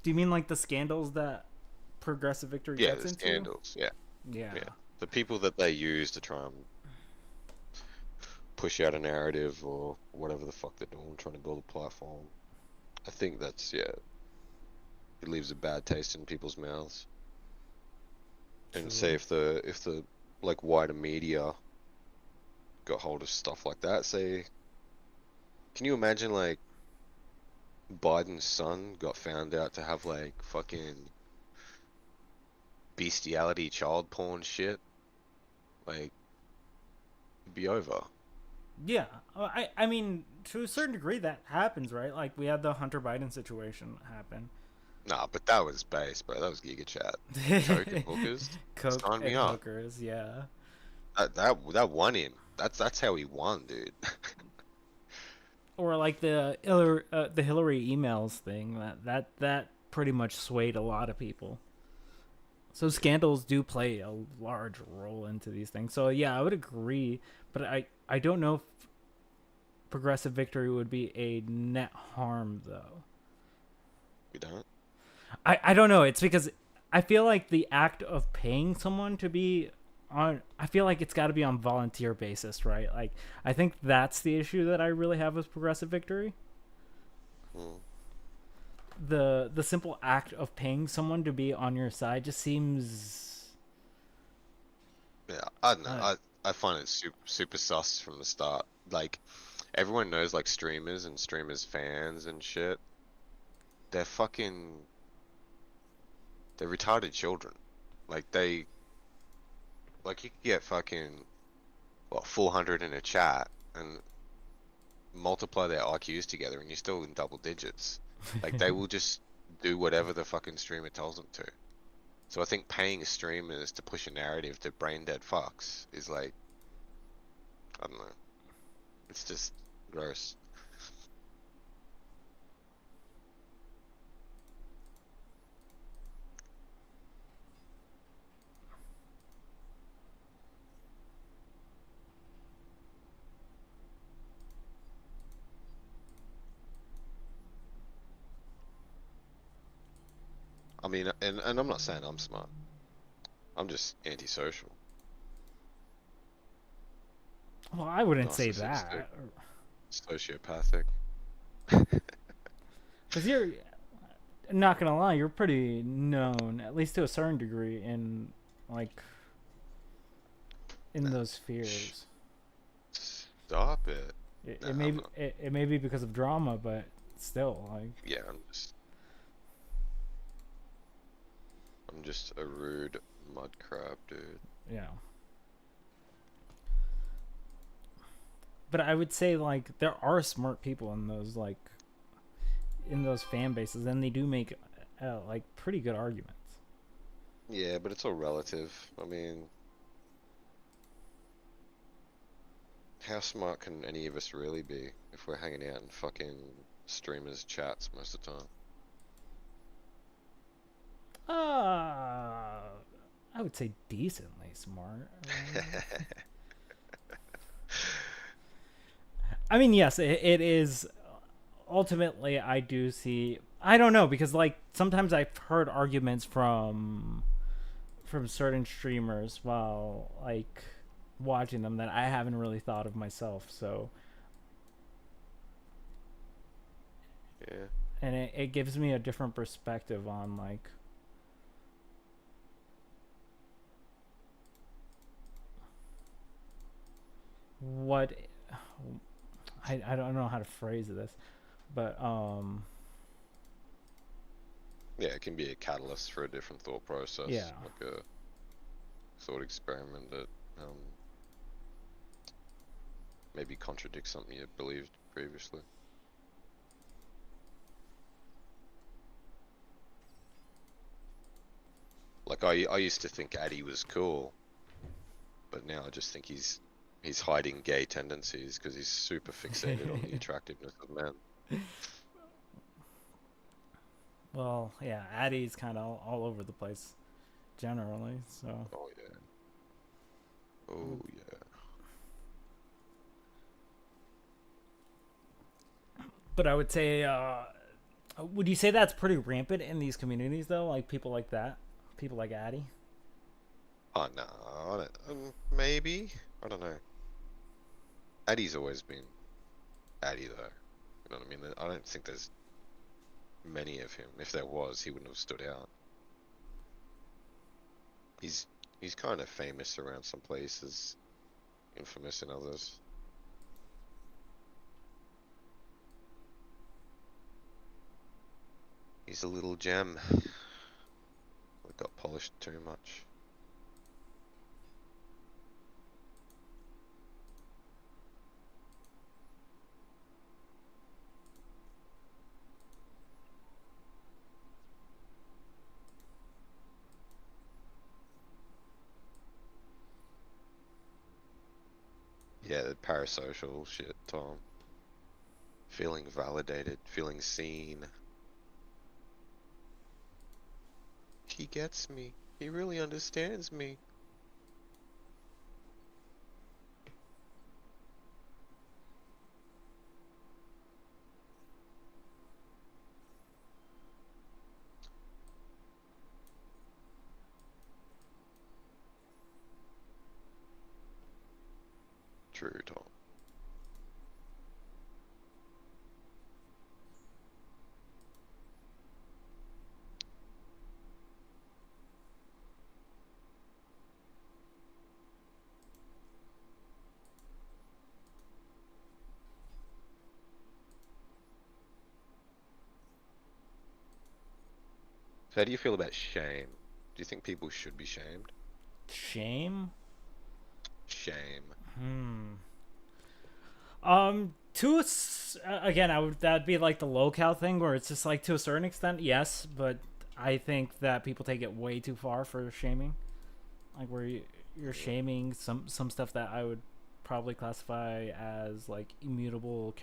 Do you mean like the scandals that Progressive Victory Yeah, gets the into? scandals. Yeah, Yeah. yeah. The people that they use to try and push out a narrative or whatever the fuck they're doing, trying to build a platform. I think that's yeah, it leaves a bad taste in people's mouths. And say True. if the like wider media got hold of stuff like that, say, can you imagine like Biden's son got found out to have like fucking bestiality child porn shit? Like, it'd be over. Yeah. I mean, to a certain degree, that happens, right? Like we had the Hunter Biden situation happen. Nah, but that was base, bro. That was Giga Chat. Coke and hookers? Coke Sign me and up. hookers, yeah. That won him. That's how he won, dude. Or like the Hillary emails thing. That pretty much swayed a lot of people. So scandals do play a large role into these things. So yeah, I would agree, but I don't know if Progressive Victory would be a net harm though. We don't. I don't know. It's because I feel like the act of paying someone to be on, I feel like it's got to be on volunteer basis, right? Like I think that's the issue that I really have with Progressive Victory. Mm. The simple act of paying someone to be on your side just seems Yeah, I don't know. uh, I find it super sus from the start. Like everyone knows like streamers and streamers fans and shit. They're fucking they're retarded children. Like they like you could get fucking what 400 in a chat and multiply their IQs together and you're still in double digits. Like they will just do whatever the fucking streamer tells them to. So I think paying streamers to push a narrative to brain dead fucks is like I don't know. It's just gross. I mean, and I'm not saying I'm smart. I'm just antisocial, well, I wouldn't say narcissistic, that sociopathic. because you're not gonna lie, you're pretty known, at least to a certain degree, in like in Nah, those sh spheres. stop it. Nah, It may I'm be, not. it may be because of drama, but still, like Yeah, I'm just a rude mud crab, dude. yeah. But I would say like there are smart people in those fan bases, and they do make like pretty good arguments. Yeah, but it's all relative. I mean, how smart can any of us really be if we're hanging out in fucking streamers' chats most of the time? I would say decently smart. I mean, yes, it is. Ultimately, I do see. I don't know because like sometimes I've heard arguments from certain streamers while like watching them that I haven't really thought of myself. So Yeah. and it gives me a different perspective on like what I don't know how to phrase this, but Yeah, it can be a catalyst for a different thought process, yeah. like a thought experiment that maybe contradicts something you believed previously. Like I used to think Addy was cool, but now I just think he's hiding gay tendencies because he's super fixated on the attractiveness of men. Well, yeah, Addie's kind of all over the place generally. So, Oh yeah. Oh yeah. but I would say Would you say that's pretty rampant in these communities though? Like people like that, people like Addy. Oh no, I don't, maybe I don't know. Addy's always been Addy though. You know what I mean? I don't think there's many of him. If there was, he wouldn't have stood out. He's he's kind of famous around some places, infamous in others. He's a little gem that got polished too much. Yeah, the parasocial shit, Tom. Feeling validated, feeling seen. He gets me. He really understands me. True, Tom. So how do you feel about shame? Do you think people should be shamed? Shame. Shame. Again, I would that'd be like the locale thing where it's just like to a certain extent, yes, but I think that people take it way too far for shaming. Like where you're shaming some stuff that I would probably classify as like immutable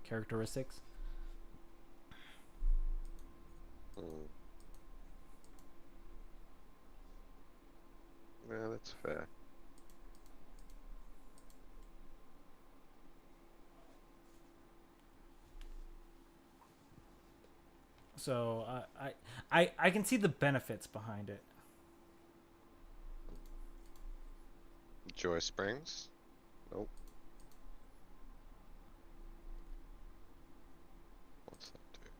characteristics. Mm. Yeah, that's fair. So I can see the benefits behind it. Joy Springs? Nope. What's that do?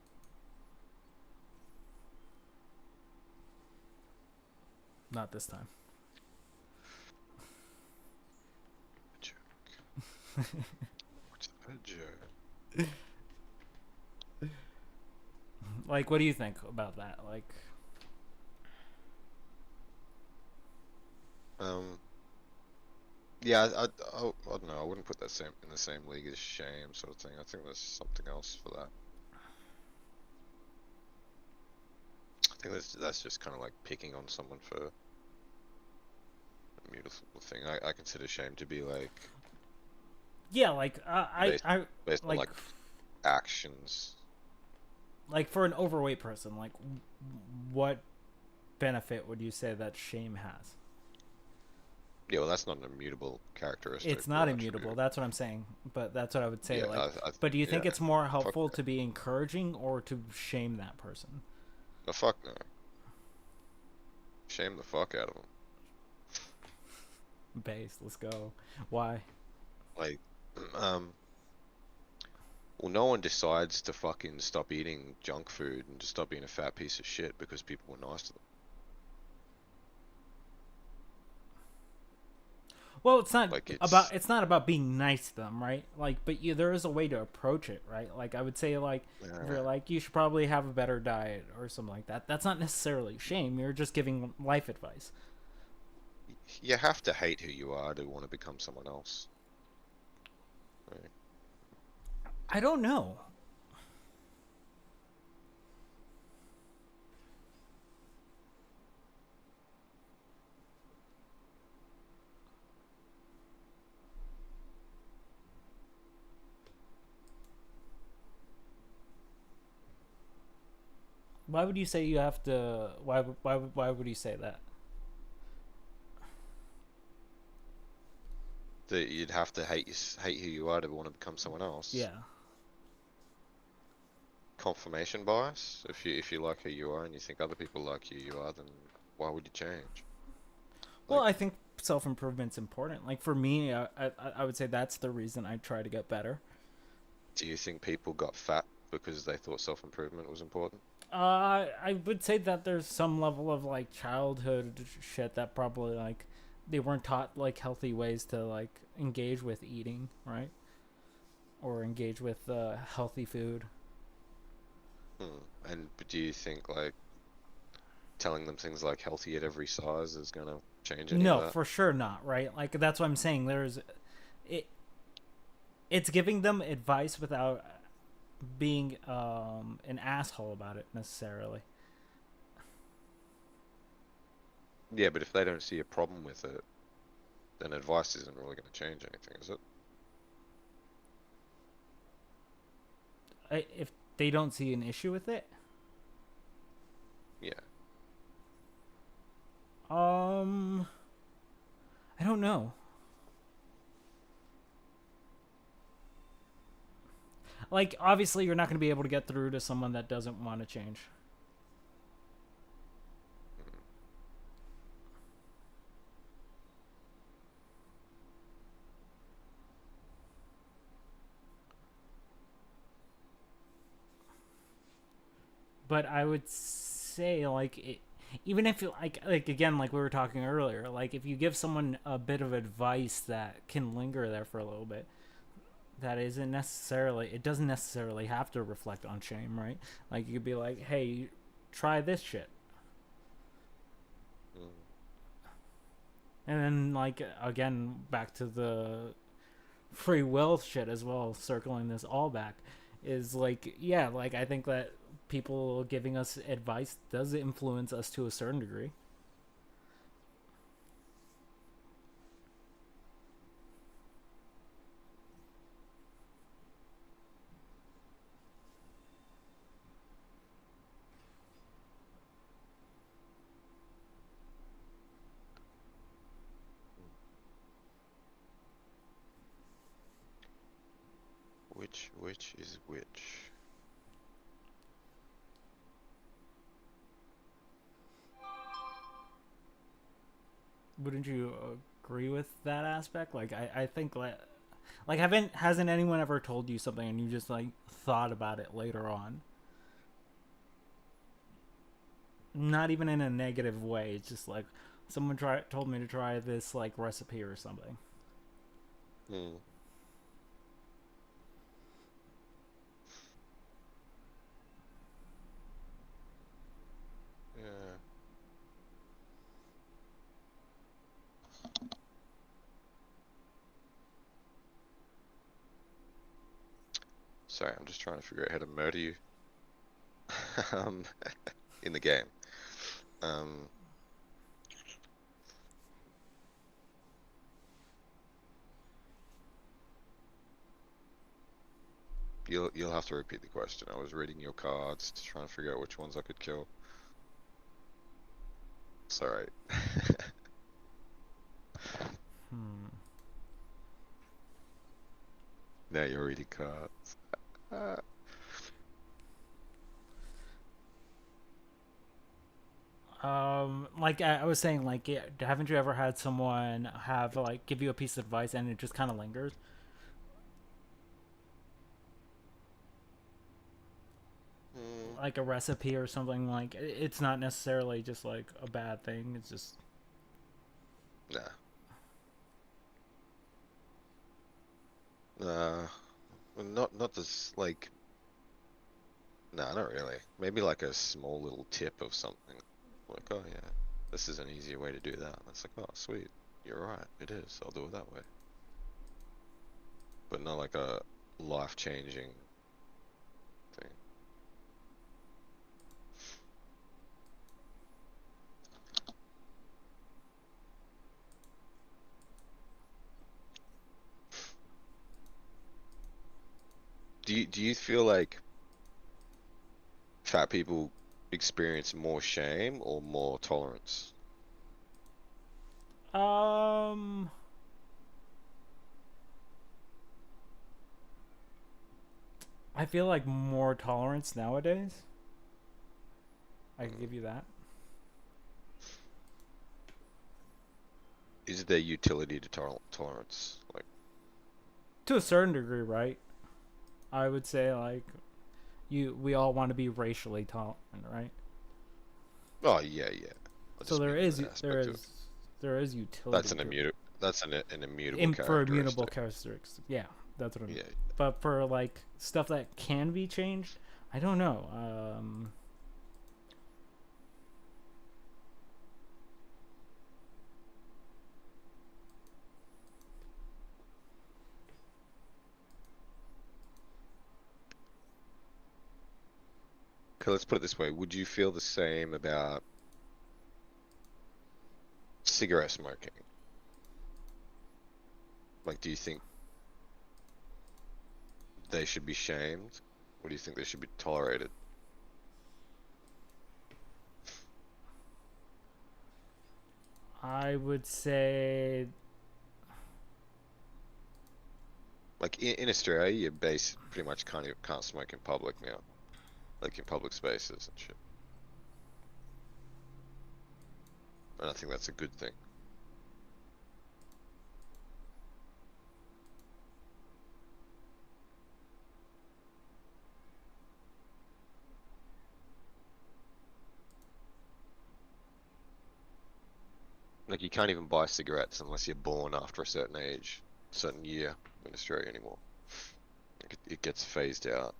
Not this time. A joke. What's a joke? Like, what do you think about that? Like, Um, yeah, I don't know. I wouldn't put that same in the same league as shame sort of thing. I think there's something else for that. I think that's just kind of like picking on someone for a beautiful thing. I consider shame to be like yeah, like based based on like like actions. like for an overweight person, like what benefit would you say that shame has? Yeah, well, that's not an immutable characteristic It's not or immutable. attribute. That's what I'm saying. But that's what I would say. Yeah, Like, but do you think yeah. it's more Fuck helpful no. to be encouraging or to shame that person? No, fuck no. Shame the fuck out of them. Base. Let's go. Why? Like, um, well, no one decides to fucking stop eating junk food and just stop being a fat piece of shit because people were nice to them. Well, it's not Like, about being nice to them, right? Like, but there is a way to approach it, right? Like, I would say, like, if you're uh, like, you should probably have a better diet or something like that. That's not necessarily shame. You're just giving life advice. you have to hate who you are to want to become someone else. Right? I don't know. Why would you say you have to? Why would you say that? That you'd have to hate who you are to want to become someone else. Yeah. confirmation bias. If you like who you are and you think other people like who you are, then why would you change? Well, Like, I think self improvement's important. Like for me, I would say that's the reason I try to get better. do you think people got fat because they thought self-improvement was important? I would say that there's some level of like childhood shit that probably like they weren't taught like healthy ways to like engage with eating, right? Or engage with healthy food. And but do you think like telling them things like healthy at every size is gonna change any of No, that? for sure not, right? Like that's what I'm saying. It it's giving them advice without being an asshole about it necessarily. Yeah, but if they don't see a problem with it, then advice isn't really going to change anything, is it? If they don't see an issue with it, Yeah. um, I don't know. Like obviously, you're not going to be able to get through to someone that doesn't want to change. Mm. But I would say even if you like again like we were talking earlier, like if you give someone a bit of advice that can linger there for a little bit, that isn't necessarily it doesn't necessarily have to reflect on shame, right? Like you could be like, hey, try this shit, Mm. and then like again back to the free will shit as well, circling this all back, is like yeah, like I think that people giving us advice does influence us to a certain degree. Mm. Which is which? Wouldn't you agree with that aspect? Like I think like haven't hasn't anyone ever told you something and you just like thought about it later on? Not even in a negative way. It's just like someone told me to try this like recipe or something. Hmm. Yeah. Sorry, I'm just trying to figure out how to murder you. um, in the game. Um, you'll have to repeat the question. I was reading your cards to try and figure out which ones I could kill. It's all right. Hmm. Now you're reading cards. Uh, Like I was saying, like haven't you ever had someone have like give you a piece of advice and it just kind of lingers, mm, like a recipe or something? Like it's not necessarily just like a bad thing. It's just nah. Uh, not this like. Nah, not really. Maybe like a small little tip of something. Like, oh yeah, this is an easier way to do that. And it's like, oh sweet, you're right. It is. I'll do it that way. But not like a life-changing thing. Do you feel like fat people experience more shame or more tolerance? um I feel like more tolerance nowadays. I can Mm. give you that. Is there utility to tolerance? Like, To a certain degree, right? I would say like we all want to be racially tolerant, right? oh yeah, yeah. I So just there mean is that aspect of it. there is That's utility an to it. immutable. That's an immutable For immutable characteristic. characteristics. Yeah, that's what I mean. Yeah. But for like stuff that can be changed, I don't know. Okay, let's put it this way. Would you feel the same about cigarette smoking? Like, do you think they should be shamed? Or do you think they should be tolerated? I would say Like in Australia, you pretty much can't smoke in public now, like in public spaces and shit. And I think that's a good thing. Like you can't even buy cigarettes unless you're born after a certain age, certain year in Australia anymore. Like it gets phased out.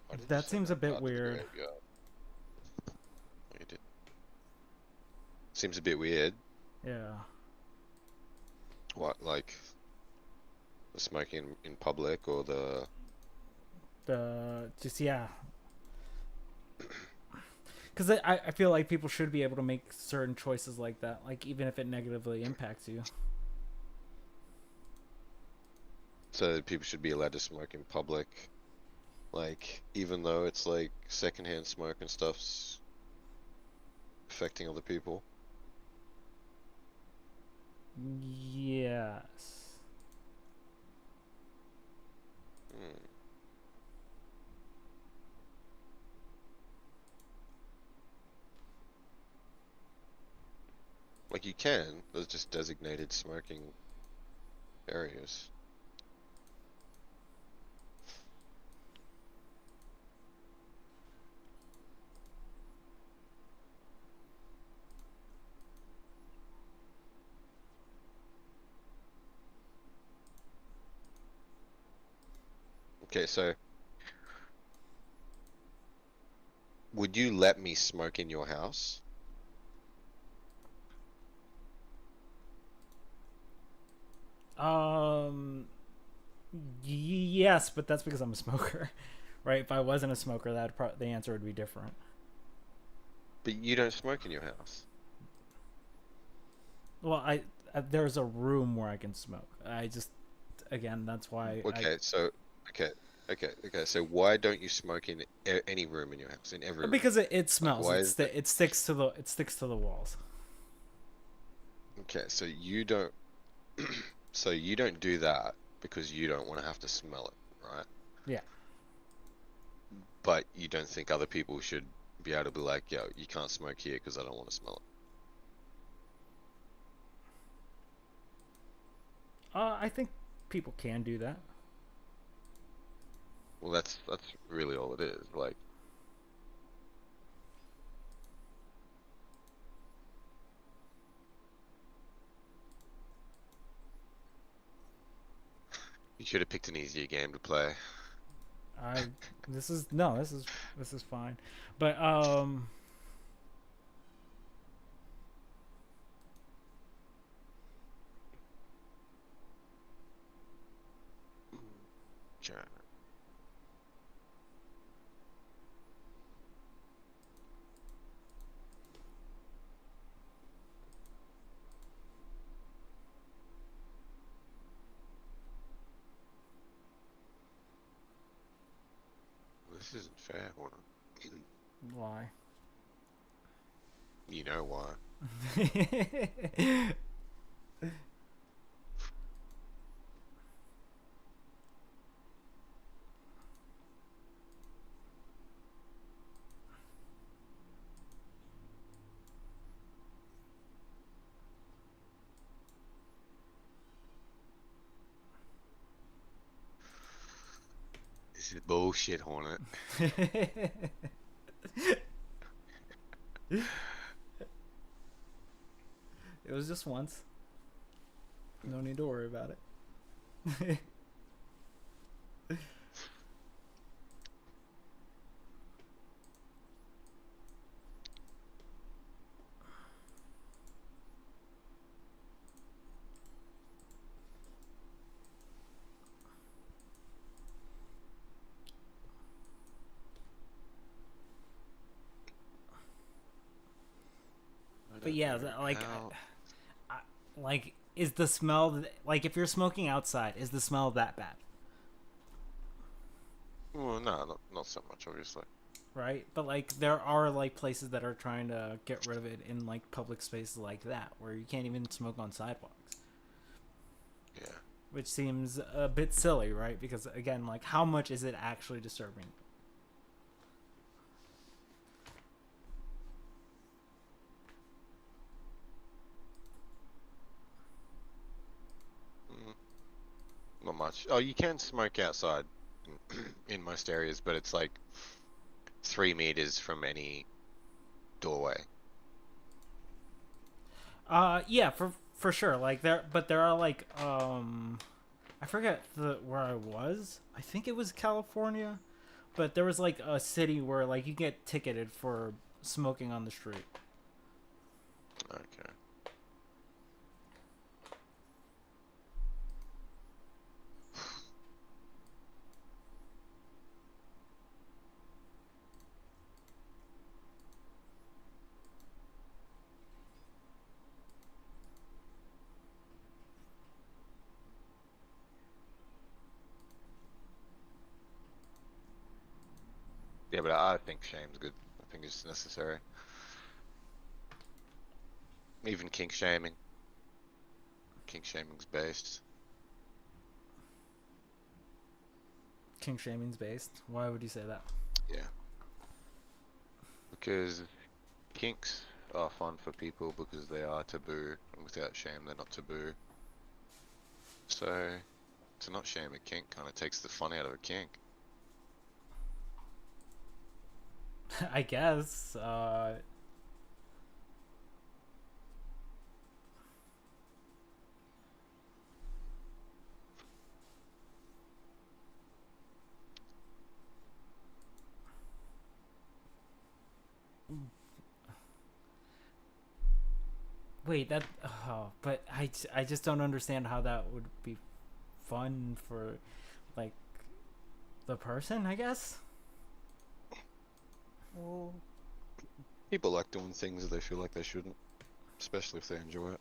Why did you that send seems a that bit card to the weird. graveyard? Oh, you did. Seems a bit weird. Yeah. What, like the smoking in public or the The just yeah, because I feel like people should be able to make certain choices like that, like even if it negatively impacts you. so people should be allowed to smoke in public, like even though it's like secondhand smoke and stuff's affecting other people. Yes. Hmm. Like you can, there's just designated smoking areas. Okay, so would you let me smoke in your house? Um. Yes, but that's because I'm a smoker, right? If I wasn't a smoker, the answer would be different. But you don't smoke in your house. Well, there's a room where I can smoke. I just again that's why I Okay, so okay, okay. So why don't you smoke in any room in your house, in every room? because it Like smells. why is that? It sticks to the walls. Okay, so you don't so you don't do that because you don't want to have to smell it, right? Yeah. But you don't think other people should be able to be like, yo, you can't smoke here because I don't want to smell it. I think people can do that. Well, that's really all it is. Like you should have picked an easier game to play. I this is no this is fine, but Sure. This isn't fair, Hornet. Why? You know why. This is bullshit, Hornet. It was just once. No need to worry about it. I But don't yeah, know like, how. like, is the smell like if you're smoking outside? Is the smell that bad? Well, no, not so much, obviously. Right? But like, there are like places that are trying to get rid of it in like public spaces like that, where you can't even smoke on sidewalks. Yeah. Which seems a bit silly, right? Because again, like, how much is it actually disturbing? Mm, not much. Oh, you can smoke outside in most areas, but it's like 3 meters from any doorway. Yeah, for sure. Like but there are like I forget where I was. I think it was California, but there was like a city where like you get ticketed for smoking on the street. Okay. Yeah, but I think shame's good. I think it's necessary. Even kink shaming. Kink shaming's based. King shaming's based. Why would you say that? Yeah. Because kinks are fun for people because they are taboo, and without shame, they're not taboo. So, to not shame a kink kind of takes the fun out of a kink. I guess. Wait, that. Oh, but I just don't understand how that would be fun for, like, the person. I guess. Well, people like doing things that they feel like they shouldn't, especially if they enjoy it.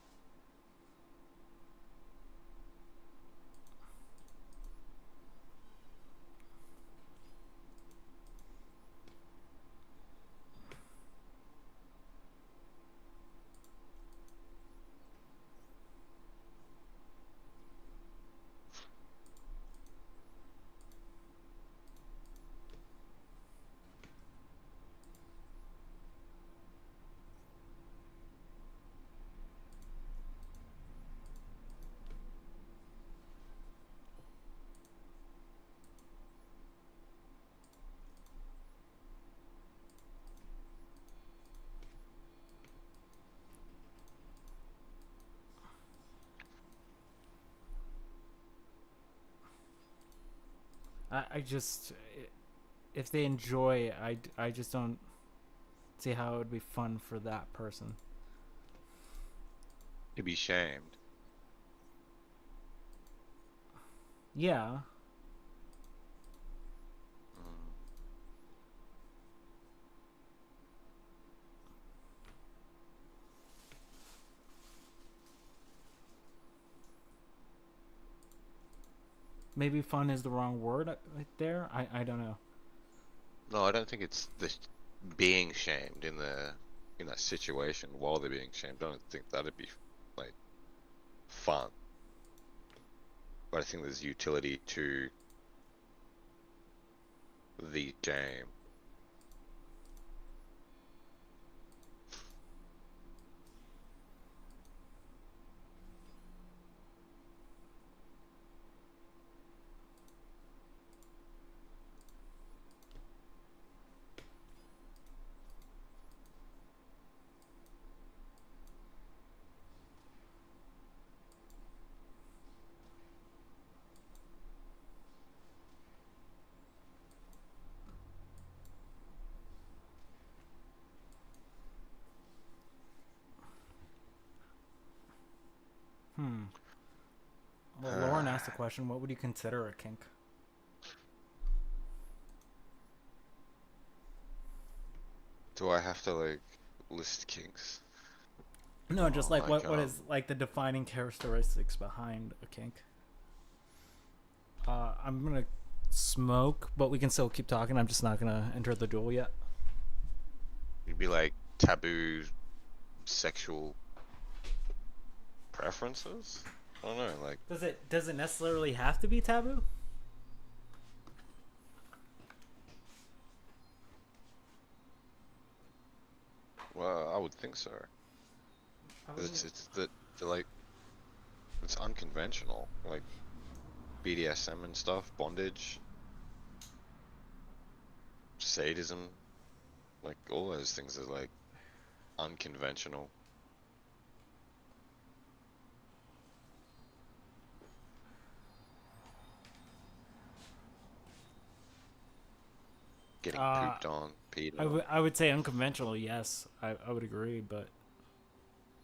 I just, if they enjoy, I just don't see how it would be fun for that person. To be shamed. Yeah, Mm. maybe fun is the wrong word right there. I don't know. No, I don't think it's the being shamed in that situation while they're being shamed. I don't think that'd be like fun. But I think there's utility to the shame. Hmm. Well, Lauren asked the question, what would you consider a kink? Do I have to like list kinks? No, just Oh, like like what is like the defining characteristics behind a kink? I'm gonna smoke, but we can still keep talking. I'm just not gonna enter the duel yet. you'd be like taboo sexual preferences? I don't know, like Does it necessarily have to be taboo? well, I would think so. I wouldn't. It's that like it's unconventional, like BDSM and stuff, bondage, sadism, like all those things are like unconventional. Getting Uh, pooped on, peed on. I would say unconventional. Yes, I would agree, but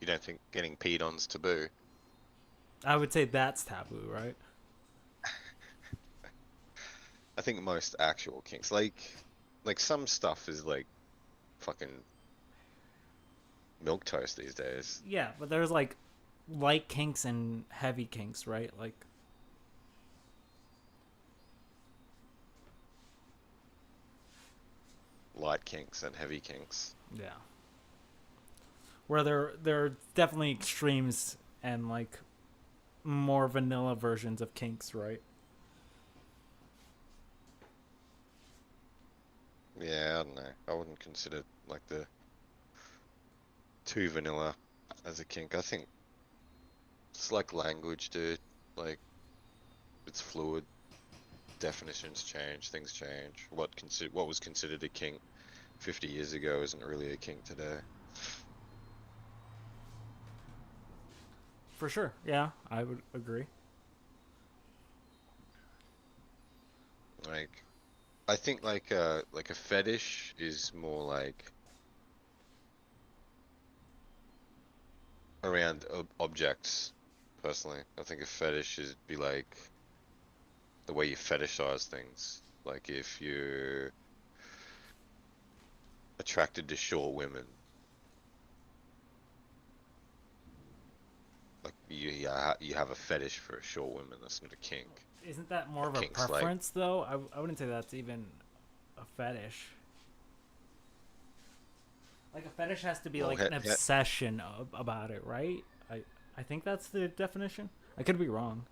You don't think getting peed on's taboo? I would say that's taboo, right? I think most actual kinks, like some stuff is like fucking milk toast these days. Yeah, but there's like light kinks and heavy kinks, right? Like, Light kinks and heavy kinks. yeah, where there are definitely extremes and like more vanilla versions of kinks, right? Yeah, I don't know. I wouldn't consider like the too vanilla as a kink. I think it's like language, dude. Like it's fluid. Definitions change, things change. What was considered a kink 50 years ago isn't really a kink today. For sure. Yeah, I would agree. Like I think like a fetish is more like around objects. Personally, I think a fetish is be like the way you fetishize things. Like if you're attracted to short women, like you have a fetish for short women. That's not a kink. Isn't that more A of a kink's like preference, though? I wouldn't say that's even a fetish. Like a fetish has to be well, like an obsession about it, right? I think that's the definition. I could be wrong.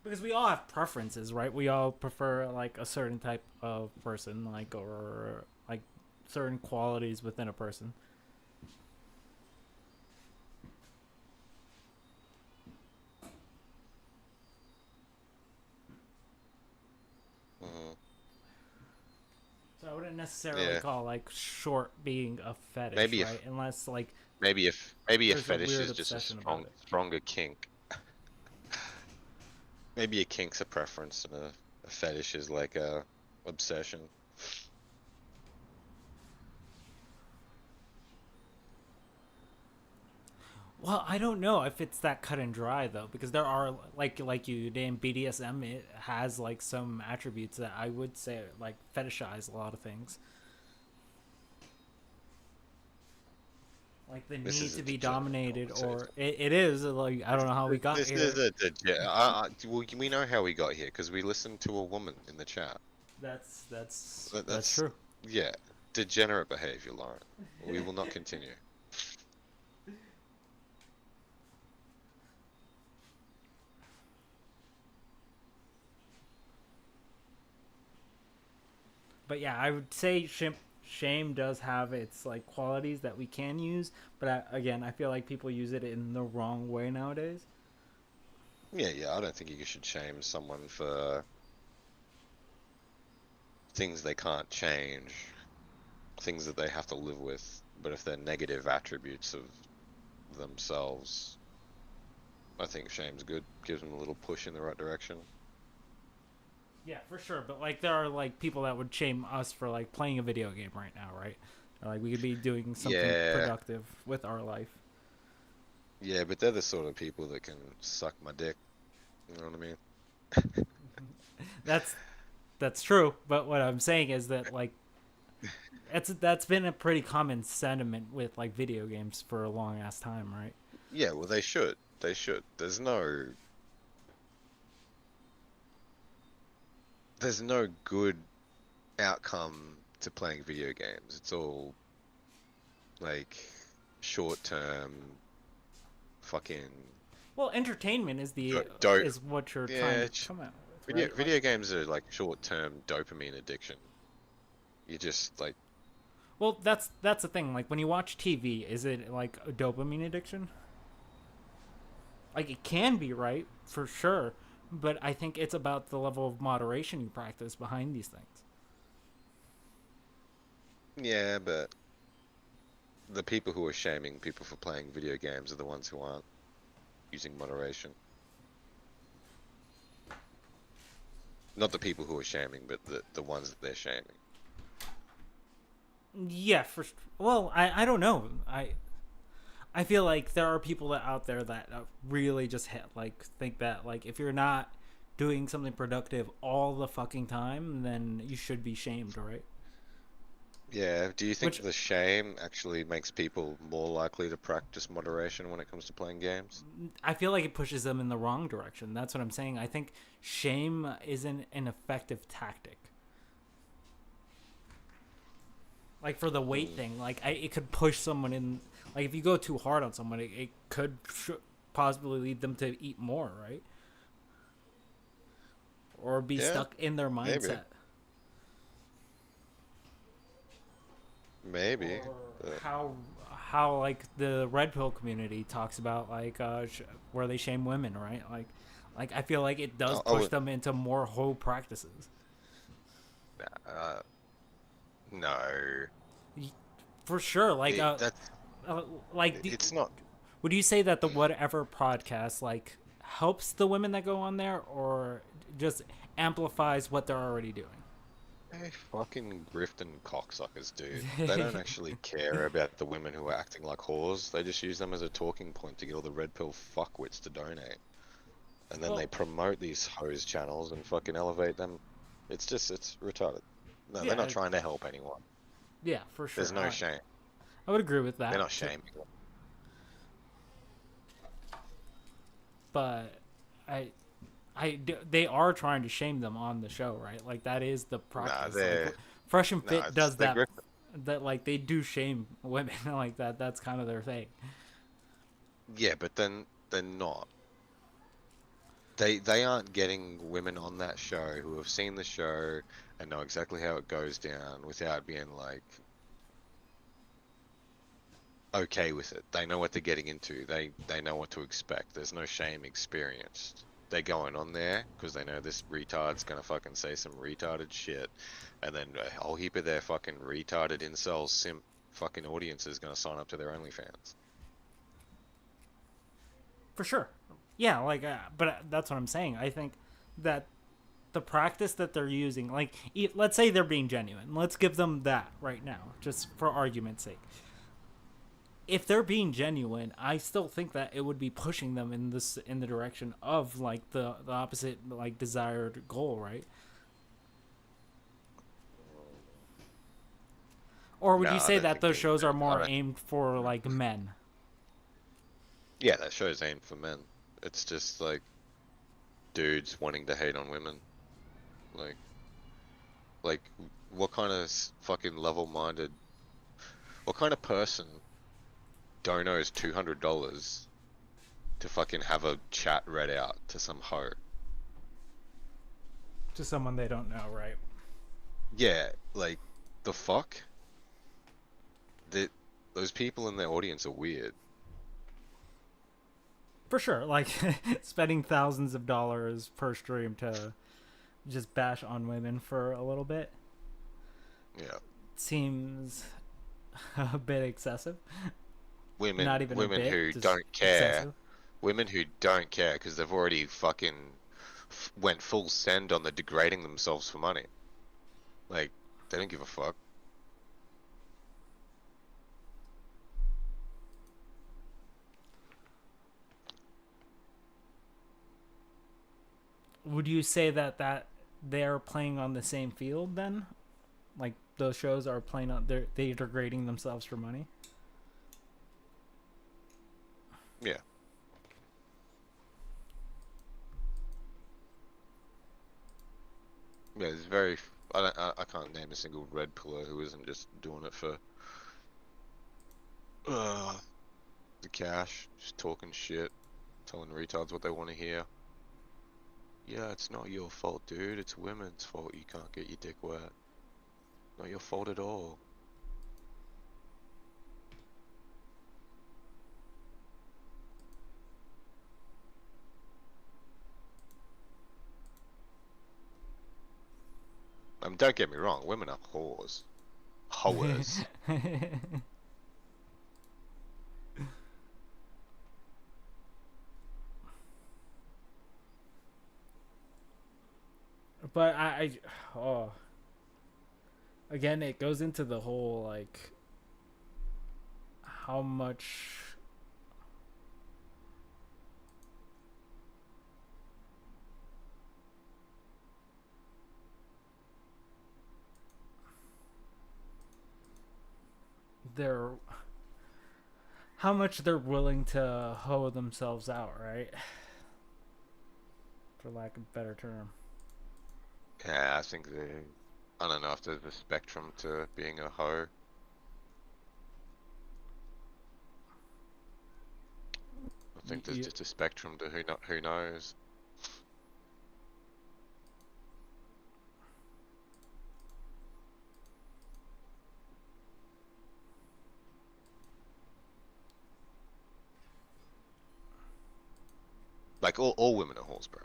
Because we all have preferences, right? We all prefer like a certain type of person, like or like certain qualities within a person. mhm. So I wouldn't necessarily Yeah, call like short being a fetish, maybe right? if Unless like maybe a there's a fetish weird is just a obsession about it. stronger kink. Maybe a kink's a preference and a fetish is like a obsession. Well, I don't know if it's that cut and dry though, because there are like you named BDSM. It has like some attributes that I would say like fetishize a lot of things. like the This need is a to be degenerate dominated, conversation. or it is like I don't know how we got This is here. a well, we know how we got here because we listened to a woman in the chat. That's That's true. yeah, degenerate behavior, Lauren. We will not continue. But yeah, I would say shame does have its like qualities that we can use, but again, I feel like people use it in the wrong way nowadays. Yeah. I don't think you should shame someone for things they can't change, things that they have to live with. But if they're negative attributes of themselves, I think shame's good. Gives them a little push in the right direction. Yeah, for sure. But like, there are like people that would shame us for like playing a video game right now, right? Or, like we could be doing something Yeah, productive with our life. yeah, but they're the sort of people that can suck my dick. You know what I mean? That's that's true. But what I'm saying is that like that's been a pretty common sentiment with like video games for a long ass time, right? Yeah, well, they should. They should. There's no good outcome to playing video games. It's all like short term fucking Well, entertainment is the dope. is what you're trying Yeah, to come out with, video right? Like, video games are like short term dopamine addiction. You just like well, that's the thing. Like when you watch TV, is it like a dopamine addiction? Like it can be, right? For sure. But I think it's about the level of moderation you practice behind these things. yeah, but the people who are shaming people for playing video games are the ones who aren't using moderation. Not the people who are shaming, but the ones that they're shaming. Yeah, for well, I don't know. I feel like there are people that out there that really just like think that like if you're not doing something productive all the fucking time, then you should be shamed, right? Yeah, do you think Which the shame actually makes people more likely to practice moderation when it comes to playing games? I feel like it pushes them in the wrong direction. That's what I'm saying. I think shame isn't an effective tactic. Like for the weight Mm, thing, like it could push someone in. Like if you go too hard on someone, it could possibly lead them to eat more, right? Or be yeah, stuck in their maybe, mindset. maybe. Or But how like the red pill community talks about like where they shame women, right? Like I feel like it does I push would, them into more whole practices. uh, no, For sure, it, that's uh like it's not. would you say that the whatever podcast like helps the women that go on there, or just amplifies what they're already doing? They fucking grifting cocksuckers, dude. They don't actually care about the women who are acting like whores. They just use them as a talking point to get all the red pill fuckwits to donate. And then they Well, promote these hose channels and fucking elevate them. It's retarded. No, they're yeah, not trying to help anyone. yeah, for There's sure. no shame. I would agree with They're that. not shaming them. But I they are trying to shame them on the show, right? Like that is the Nah, practice. Like Fresh and Fit does they're that. grifting. That like they do shame women like that. That's kind of their thing. Yeah, but then they're not. They aren't getting women on that show who have seen the show and know exactly how it goes down without being like okay with it. They know what they're getting into. They know what to expect. There's no shame experienced. They're going on there because they know this retard's gonna fucking say some retarded shit, and then a whole heap of their fucking retarded incels simp fucking audience is gonna sign up to their OnlyFans. For sure. Yeah, like but that's what I'm saying. I think that the practice that they're using, like let's say they're being genuine. Let's give them that right now, just for argument's sake. If they're being genuine, I still think that it would be pushing them in the direction of like the opposite like desired goal, right? Or would No, you I say don't that think those they. shows are I more don't. aimed for like men? Yeah, that show's aimed for men. It's just like dudes wanting to hate on women. Like, like what kind of fucking level-minded, what kind of person donos $200 to fucking have a chat read out to some hoe? To someone they don't know, right? Yeah, like the fuck? That those people in their audience are weird. For sure. Like spending thousands of dollars per stream to just bash on women for a little bit Yeah, seems a bit excessive. Not women, even a women bit, who just don't care, excessive. women who don't care because they've already fucking went full send on the degrading themselves for money. Like they don't give a fuck. Would you say that they're playing on the same field then? Like those shows are playing on they're degrading themselves for money? Yeah, yeah. It's very. I can't name a single red pillar who isn't just doing it for uh, the cash, just talking shit, telling retards what they want to hear. Yeah, it's not your fault, dude. It's women's fault you can't get your dick wet. Not your fault at all. Don't get me wrong, women are whores. Hoers. But oh, again, it goes into the whole like how much they're how much they're willing to hoe themselves out, right? For lack of a better term. Yeah, I think they. I don't know if there's a spectrum to being a hoe. I think there's You, just a spectrum to who knows. Like all women are whores, bro.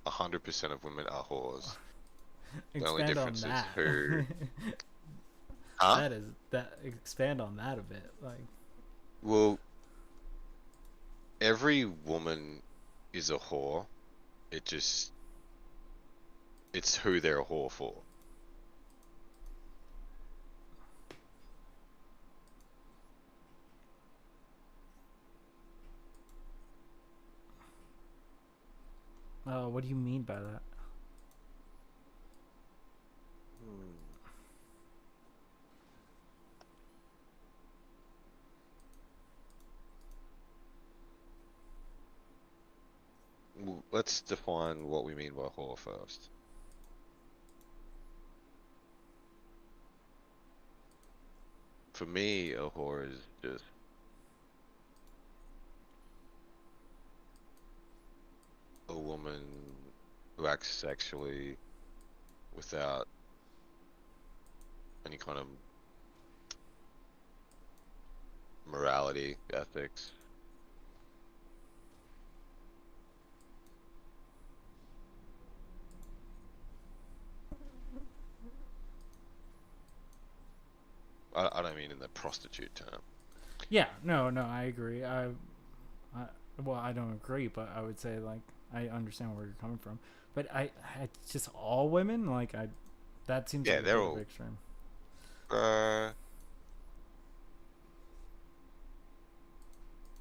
100% of women are whores. The only expand on difference is that. who. Huh? That is that expand on that a bit. Like Well, every woman is a whore. It just it's who they're a whore for. what do you mean by that? Hmm. Let's define what we mean by whore first. For me, a whore is just a woman who acts sexually without any kind of morality, ethics. I don't mean in the prostitute term. Yeah, no, I agree. I well, I don't agree, but I would say like I understand where you're coming from. But it's just all women. Like that seems like Yeah, a they're bit of all. extreme. Uh,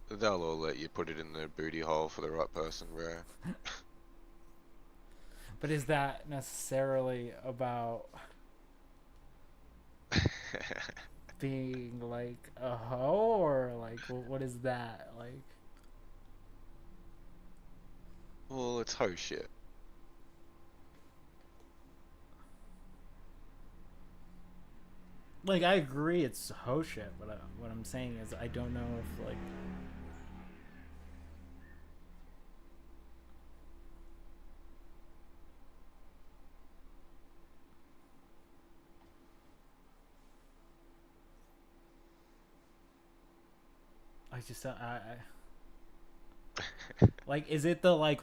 they'll all let you put it in their booty hole for the right person, bro. But is that necessarily about Being like a hoe, or like what is that like? Well, it's ho shit. Like I agree, it's hoe shit. But what I'm saying is, I don't know if like I just like is it the like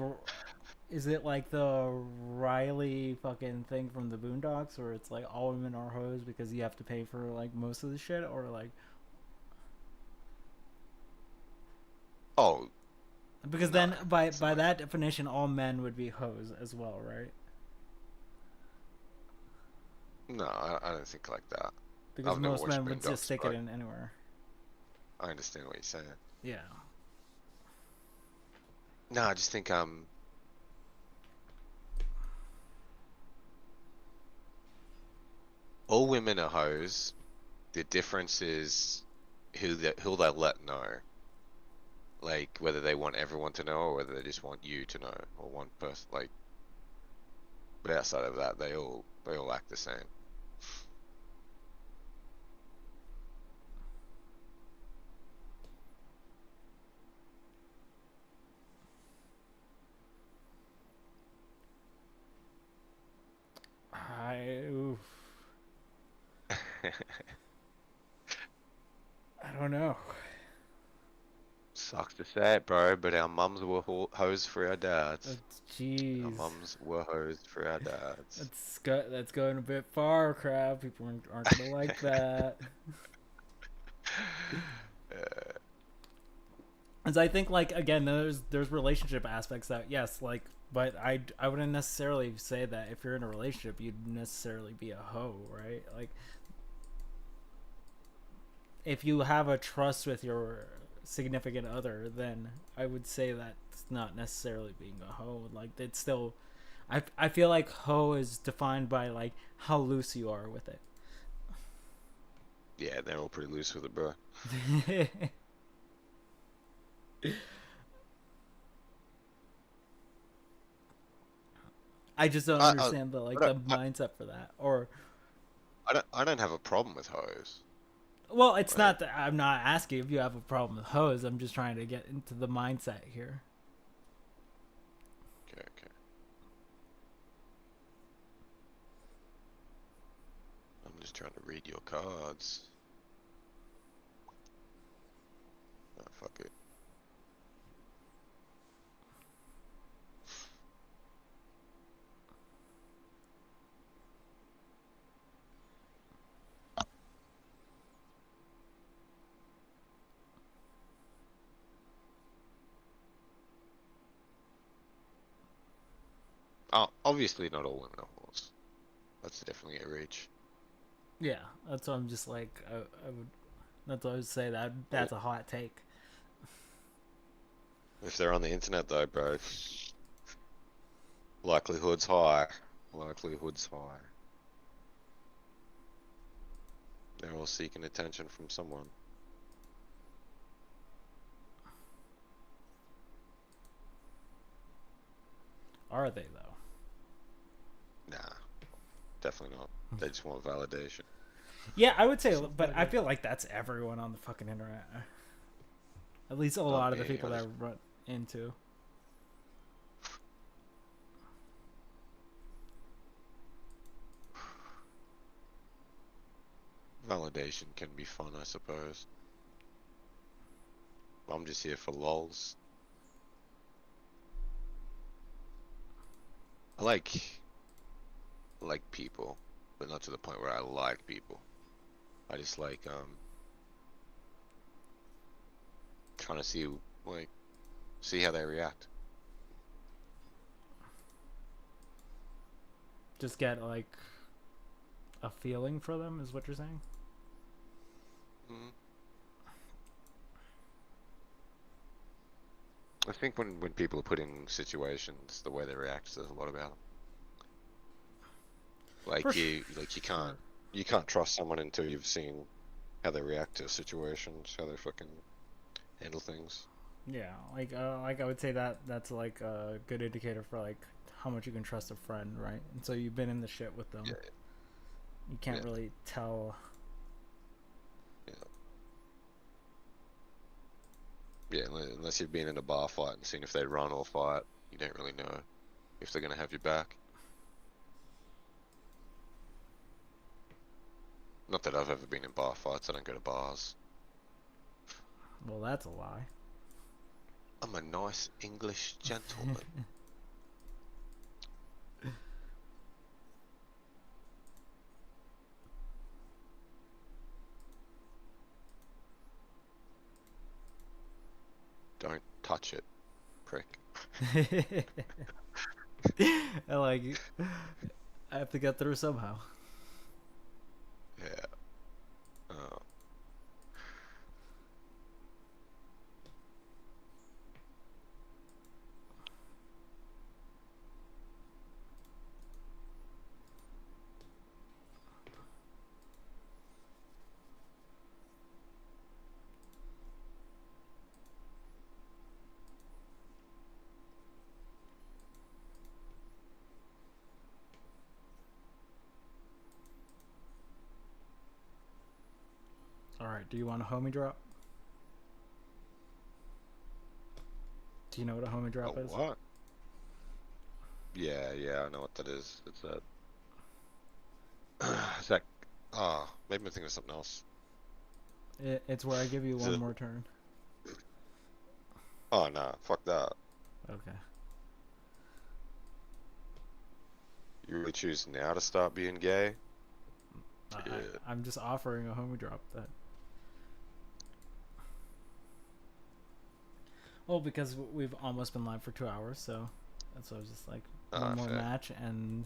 is it like the Riley fucking thing from the Boondocks, where it's like all women are hoes because you have to pay for like most of the shit, or like Oh, because no, then by it's not. that definition all men would be hoes as well, right? No, I don't think like that. Because I've never most watched men would just Boondocks, stick it but in anywhere. I understand what you're saying. Yeah. No, I just think all women are hoes. The difference is who they let know. Like whether they want everyone to know or whether they just want you to know or one person. Like, but outside of that, they all act the same. I oof. I don't know. Sucks to say it, bro, but our mums were hoes for our dads. Our Jeez. mums were hoes for our dads. That's going a bit far, crap. People aren't gonna like that. Uh, As I think, like again, there's relationship aspects that yes, like, but I wouldn't necessarily say that if you're in a relationship, you'd necessarily be a hoe, right? Like, if you have a trust with your significant other, then I would say that it's not necessarily being a hoe. Like, it's still, I feel like hoe is defined by like how loose you are with yeah, they're all pretty loose with it, bro. it. I just don't I, I, understand the I like don't, the mindset for that. Or I don't have a problem with hoes. well, it's Like, not that I'm not asking if you have a problem with hoes. I'm just trying to get into the mindset here. okay, okay. I'm just trying to read your cards. Oh, fuck it. Oh, obviously not all women are whores. That's definitely a reach. Yeah, that's why I'm just like I would. That's why I would say that Well, that's a hot take. if they're on the internet though, bro, likelihood's high. Likelihood's high. They're all seeking attention from someone. Are they though? Nah, definitely not. They just want validation. Yeah, I would say, but I Somebody. feel like that's everyone on the fucking internet. At least a I lot of the mean, people that I run into. validation can be fun, I suppose. I'm just here for lols. I like people, but not to the point where I like people. I just like trying to see how they react. Just get like a feeling for them, is what you're saying? Mm. I think when people are put in situations, the way they react says a lot about them. For Like you can't sure. you can't trust someone until you've seen how they react to situations, how they fucking handle things. Yeah, like I would say that's like a good indicator for like how much you can trust a friend, right? And so you've been in the shit with them. Yeah, You can't yeah, really tell. yeah, yeah. Unless you've been in a bar fight and seen if they run or fight, you don't really know if they're gonna have your back. Not that I've ever been in bar fights. I don't go to bars. Well, that's a lie. I'm a nice English gentleman. Don't touch it, prick. Like I have to get through somehow. Yeah. Uh, All right. Do you want a homie drop? Do you know what a homie a drop is? what? Yeah, yeah, I know what that is. It's that. Is that? Ah, maybe I'm thinking of something else. It's where I give you Is one it? more turn. Oh nah, fuck that. Okay. You really choose now to start being gay? Yeah. I'm just offering a homie drop that. Well, because we've almost been live for 2 hours, so that's why I was just like one Ah, more fair. match, and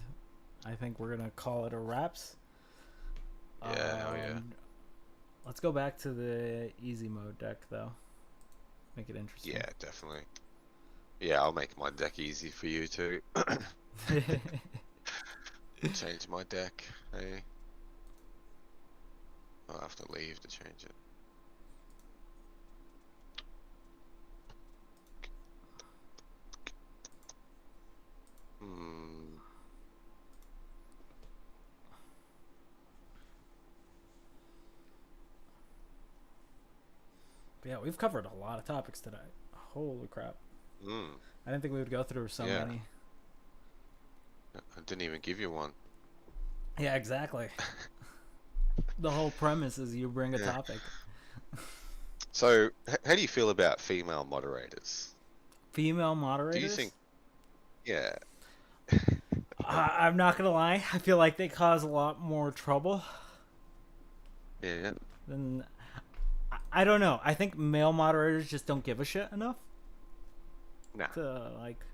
I think we're gonna call it a wraps. Yeah, hell yeah. Um, let's go back to the easy mode deck though. Make it interesting. Yeah, definitely. Yeah, I'll make my deck easy for you too. Change my deck. Hey, I'll have to leave to change it. Hmm. But yeah, we've covered a lot of topics today. Holy crap! Hmm. I didn't think we would go through so Yeah. many. I didn't even give you one. Yeah, exactly. The whole premise is you bring a Yeah. topic. So, how do you feel about female moderators? Female Do you moderators? think? Yeah. I'm not gonna lie. I feel like they cause a lot more trouble Yeah. than. I don't know. I think male moderators just don't give a shit enough Nah. to like.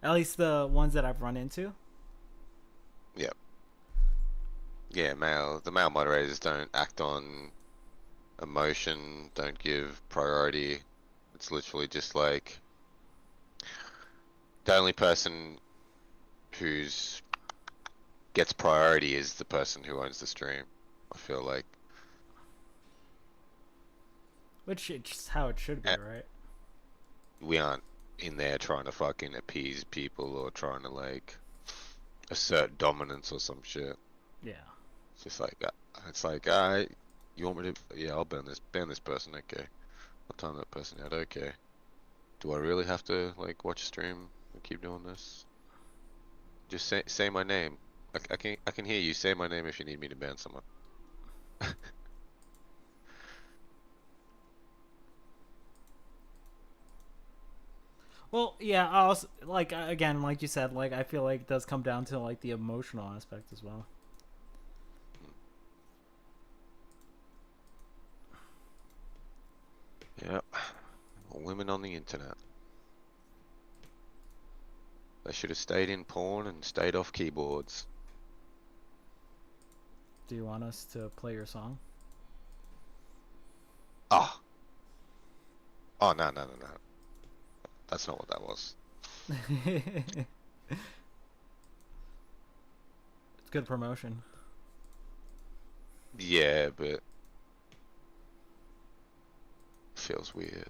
At least the ones that I've run into. Yeah. Yeah. The male moderators don't act on emotion, don't give priority. It's literally just like the only person who's gets priority is the person who owns the stream. I feel like. Which it's how it should be, Eh, right? we aren't in there trying to fucking appease people or trying to like assert dominance or some shit. Yeah. It's just like it's like, alright, you want me to? Yeah, I'll ban this person. Okay, I'll time that person out. Okay, do I really have to like watch a stream and keep doing this? Just say my name. I can hear you. Say my name if you need me to ban someone. Well, yeah. I also like again, like you said, like I feel like it does come down to like the emotional aspect as well. Yeah, women on the internet. They should have stayed in porn and stayed off keyboards. Do you want us to play your song? Ah, oh no no no no. That's not what that was. It's good promotion. Yeah, but feels weird.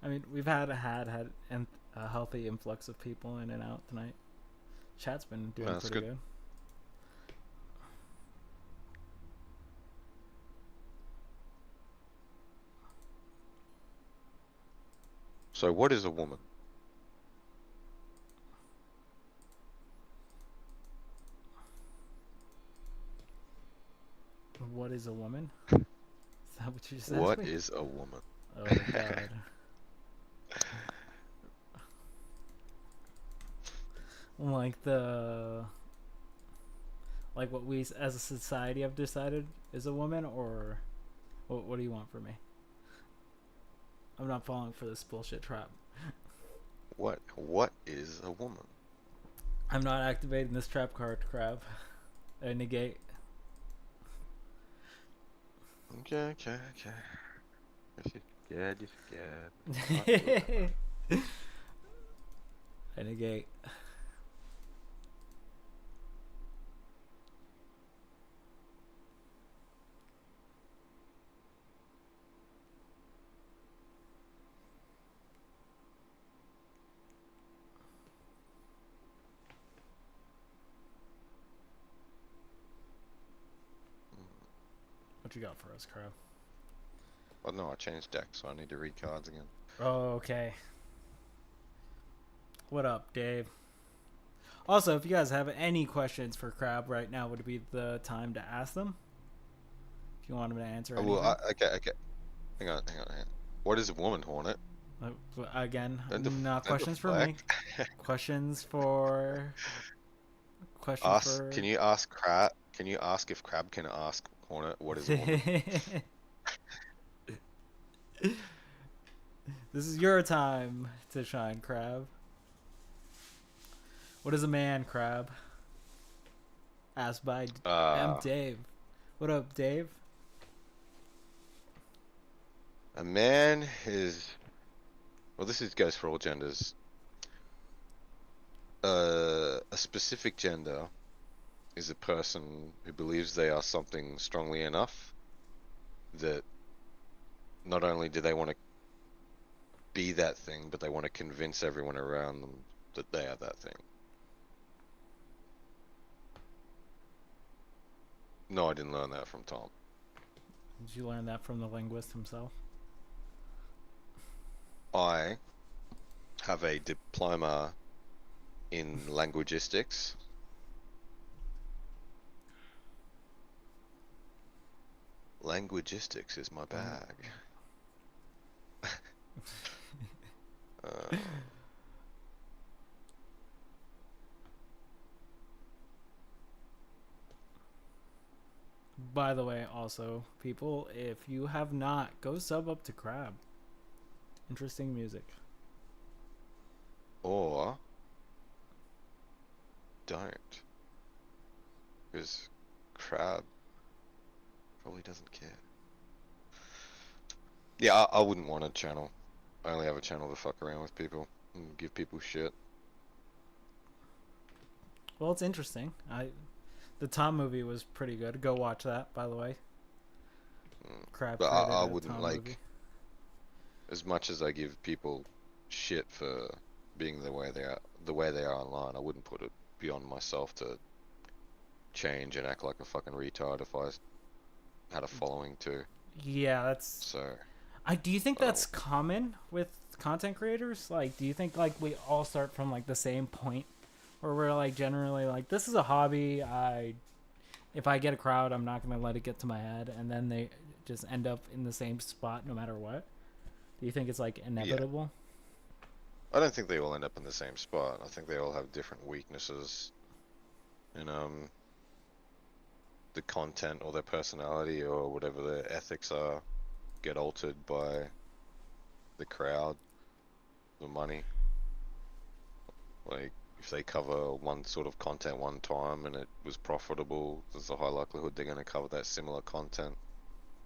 I mean, we've had a healthy influx of people in and out tonight. Chat's been No, doing that's pretty good. good. So, what is a woman? What is a woman? Is that what you just asked What me? is a woman? Oh God. Like the like what we as a society have decided is a woman, or what do you want from me? I'm not falling for this bullshit trap. What is a woman? I'm not activating this trap card, crab. I negate. Okay. If you're scared, you're scared. Not doing it, man. I negate. Mm. What you got for us, crab? Oh no, I changed decks, so I need to read cards again. Oh, okay. What up, Dave? Also, if you guys have any questions for Crab right now, would be the time to ask them. If you want him to answer Oh, well, anything. okay. Hang on. What is a woman, Hornet? Again, Don't not don't questions for me. deflect. Questions for questions Ask. for. Can you ask Crab? Can you ask if Crab can ask Hornet what is a woman? This is your time to shine, Crab. What is a man, Crab? Asked by M. Uh, Dave. What up, Dave? a man is. Well, this is goes for all genders. A specific gender is a person who believes they are something strongly enough that not only do they want to be that thing, but they want to convince everyone around them that they are that thing. No, I didn't learn that from Tom. Did you learn that from the linguist himself? I have a diploma in linguistics. Linguistics is my Lang- bag. Uh, By the way, also, people, if you have not, go sub up to Crab. Interesting music. or don't, because Crab probably doesn't care. Yeah, I wouldn't want a channel. I only have a channel to fuck around with people and give people shit. Well, it's interesting. The Tom movie was pretty good. Go watch that, by the way. Mm. Crab But created I a wouldn't Tom movie. like, as much as I give people shit for being the way they are online, I wouldn't put it beyond myself to change and act like a fucking retard if I had a following too. Yeah, that's. So Do you think I don't. that's common with content creators? Like, do you think like we all start from like the same point, or we're like generally like this is a hobby. If I get a crowd, I'm not gonna let it get to my head, and then they just end up in the same spot no matter what. Do you think it's like Yeah, inevitable? I don't think they all end up in the same spot. I think they all have different weaknesses in the content or their personality or whatever their ethics are get altered by the crowd, the money. Like if they cover one sort of content one time and it was profitable, there's a high likelihood they're going to cover that similar content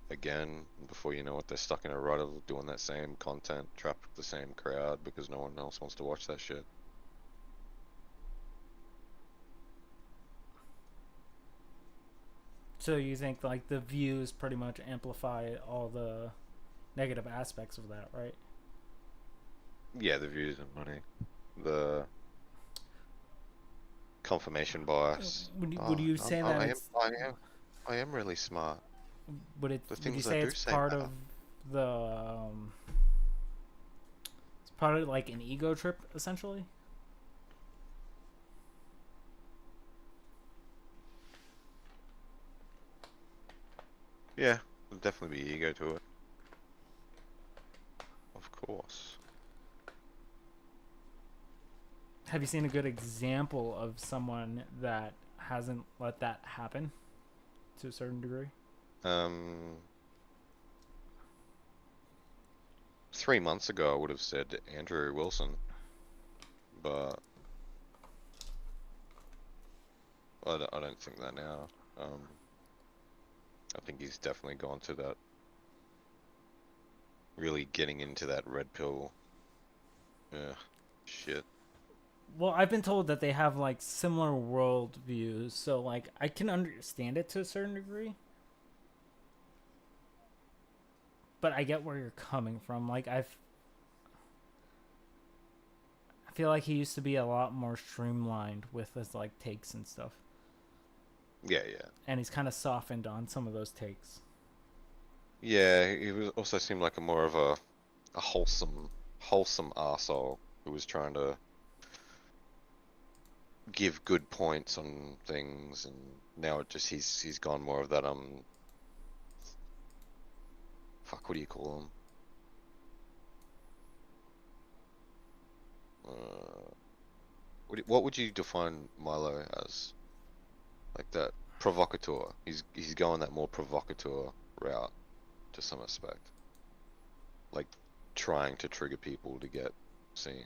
again. Before you know it, they're stuck in a rut of doing that same content, trapped with the same crowd because no one else wants to watch that shit. So you think like the views pretty much amplify all the negative aspects of that, right? Yeah, the views and money, the confirmation bias. Would Oh, you say that it's I am really smart. The would you things I say do it's say part matter. of the it's part of like an ego trip essentially? Yeah, there'll definitely be ego to it. Of course. Have you seen a good example of someone that hasn't let that happen to a certain degree? Um, 3 months ago I would have said Andrew Wilson, but I don't think that now. I think he's definitely gone to that, really getting into that red pill. Yeah, shit. Well, I've been told that they have like similar world views, so like I can understand it to a certain degree. But I get where you're coming from. Like I feel like he used to be a lot more streamlined with his like takes and stuff, Yeah, yeah. and he's kind of softened on some of those takes. Yeah, he was also seemed like a more of a wholesome arsehole who was trying to give good points on things, and now it just he's gone more of that fuck, what do you call him? Uh, what would you define Milo as? Like that provocateur. He's going that more provocateur route to some aspect, like trying to trigger people to get seen.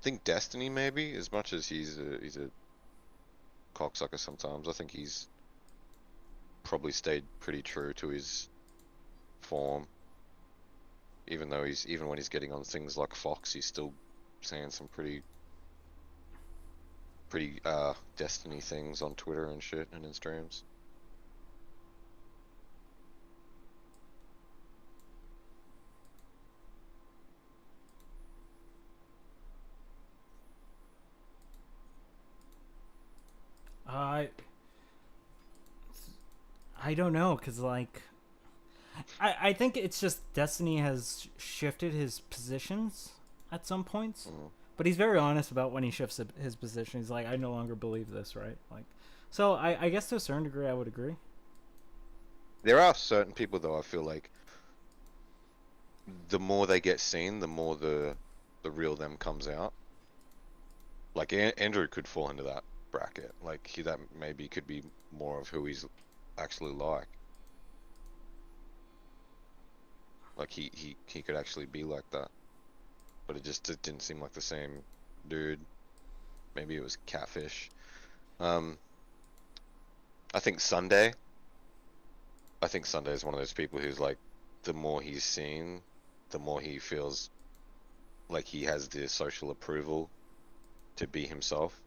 I think Destiny maybe, as much as he's a cocksucker sometimes. I think he's probably stayed pretty true to his form, even though even when he's getting on things like Fox, he's still saying some pretty Destiny things on Twitter and shit and in streams. I I don't know, cause like I think it's just Destiny has shifted his positions at some points, Mm. but he's very honest about when he shifts his position. He's like, I no longer believe this, right? Like, so I guess to a certain degree, I would agree. There are certain people though I feel like the more they get seen, the more the real them comes out. Like Andrew could fall into that bracket. Like that maybe could be more of who he's actually like. Like he could actually be like that, but it didn't seem like the same dude. Maybe it was catfish. Um, I think Sunday. I think Sunday is one of those people who's like, the more he's seen, the more he feels like he has the social approval to be himself.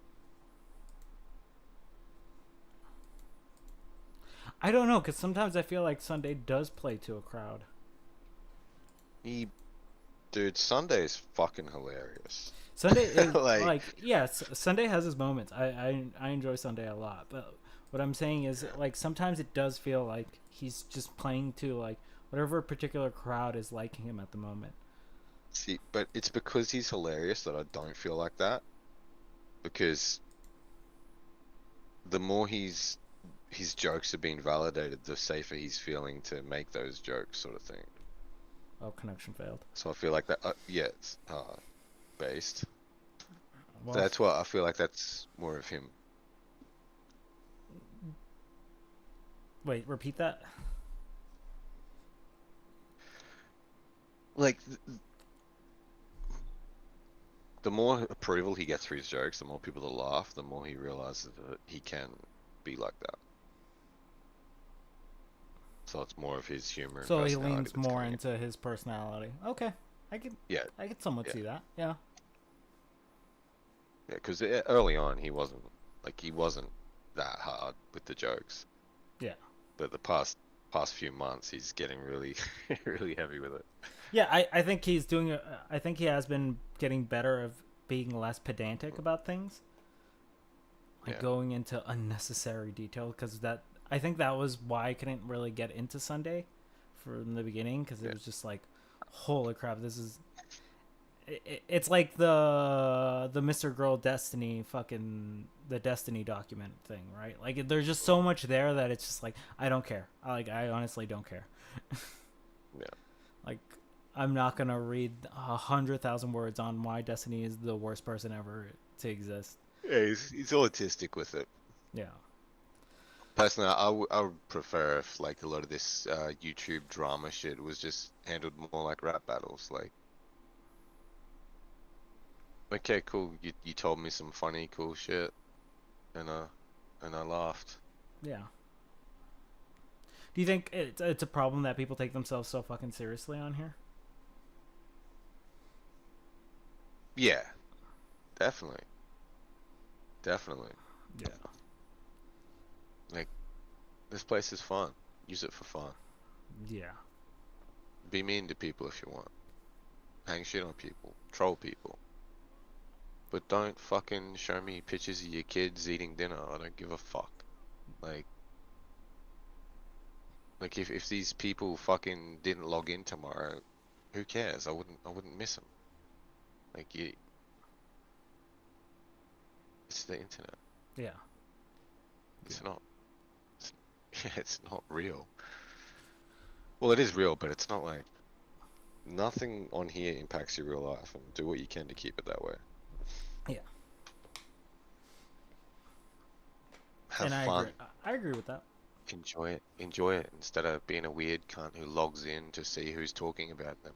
I don't know, because sometimes I feel like Sunday does play to a crowd. He, dude, Sunday is fucking hilarious. Sunday is Like, like yes, Sunday has its moments. I enjoy Sunday a lot, but what I'm saying is like sometimes it does feel like he's just playing to like whatever particular crowd is liking him at the moment. see, but it's because he's hilarious that I don't feel like that. Because the more his jokes are being validated, the safer he's feeling to make those jokes, sort of thing. Oh, connection failed. So I feel like that, yeah, it's based. Well, That's what I feel like. That's more of him. wait, repeat that. Like the more approval he gets for his jokes, the more people that laugh, the more he realizes that he can be like that. So it's more of his humor and So he personality leans that's more coming in. into his personality. Okay, I could Yeah, I could somewhat yeah. see that. Yeah. Yeah, because early on he wasn't that hard with the jokes, Yeah. but the past few months he's getting really really heavy with it. Yeah, I think he's doing. I think he has been getting better of being less pedantic about things, like Yeah, going into unnecessary detail. Because that I think that was why I couldn't really get into Sunday from the beginning because it yeah, was just like, holy crap, this is. It's like the Mr. Girl Destiny fucking the Destiny document thing, right? Like there's just so much there that it's just like I don't care. I honestly don't care. yeah. Like, I'm not gonna read 100,000 words on why Destiny is the worst person ever to exist. Yeah, he's autistic with it. Yeah, Personally, I would prefer if like a lot of this YouTube drama shit was just handled more like rap battles. Like, okay, cool, you told me some funny, cool shit, and uh, and I laughed. yeah. Do you think it's a problem that people take themselves so fucking seriously on here? Yeah, definitely, definitely. Yeah, Like, this place is fun. Use it for fun. yeah, Be mean to people if you want. Hang shit on people. Troll people. But don't fucking show me pictures of your kids eating dinner. I don't give a fuck. Like, if these people fucking didn't log in tomorrow, who cares? I wouldn't miss them. Like, it's the internet. yeah, It's not. It's, yeah, it's not real. Well, it is real, but it's not like nothing on here impacts your real life, and do what you can to keep it that way. yeah. Have And I agree. fun. I agree with that. Enjoy it instead of being a weird cunt who logs in to see who's talking about them.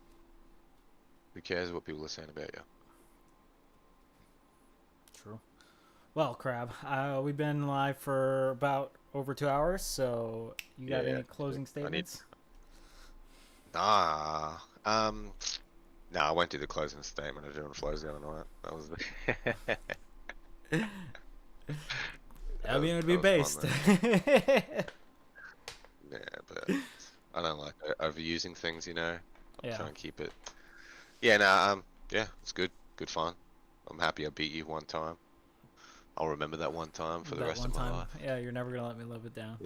Who cares what people are saying about you? True. Well, Crab, we've been live for about over 2 hours. So you Yeah, got yeah. any closing I need. statements? Nah. Nah, I won't do the closing statement. I did on flows the other night. That was the. I mean, it would be that was fun based. though. Yeah, but I don't like overusing things. I'm Yeah. trying to keep it. Yeah, nah. Yeah, it's good. Good fun. I'm happy I beat you one time. I'll remember that one time for the That rest one of my time. life. Yeah, you're never gonna let me live it down.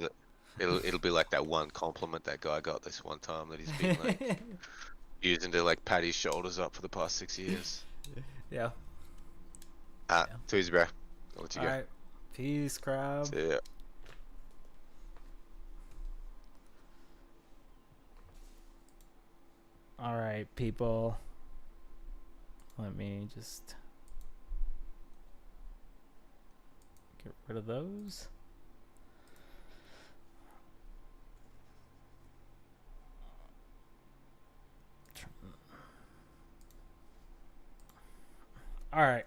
It'll be like that one compliment that guy got this one time that he's been like using to like pat his shoulders up for the past 6 years. Yeah. Yeah. Too easy, bro. I'll let you All go. right. Peace, Crab. See ya. All right, people. Let me just get rid of those. All right.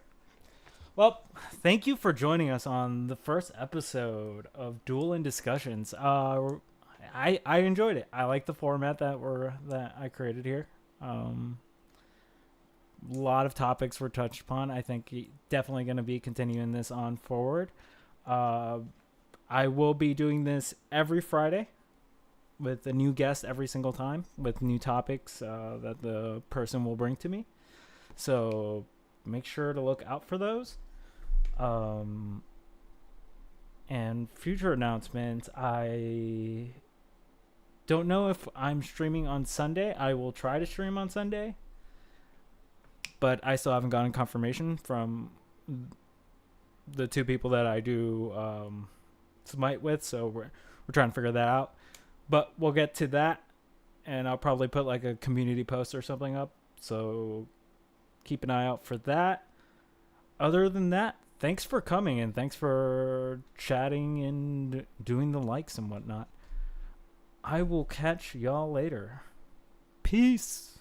Well, thank you for joining us on the first episode of Duel and Discussions. I enjoyed it. I like the format that I created here. A lot of topics were touched upon. I think definitely going to be continuing this on forward. Uh, I will be doing this every Friday with a new guest every single time with new topics that the person will bring to me. So make sure to look out for those. And future announcements, I don't know if I'm streaming on Sunday. I will try to stream on Sunday, but I still haven't gotten confirmation from the two people that I do Smite with, so we're trying to figure that out. But we'll get to that, and I'll probably put like a community post or something up, so keep an eye out for that. Other than that, thanks for coming and thanks for chatting and doing the likes and whatnot. I will catch y'all later. Peace.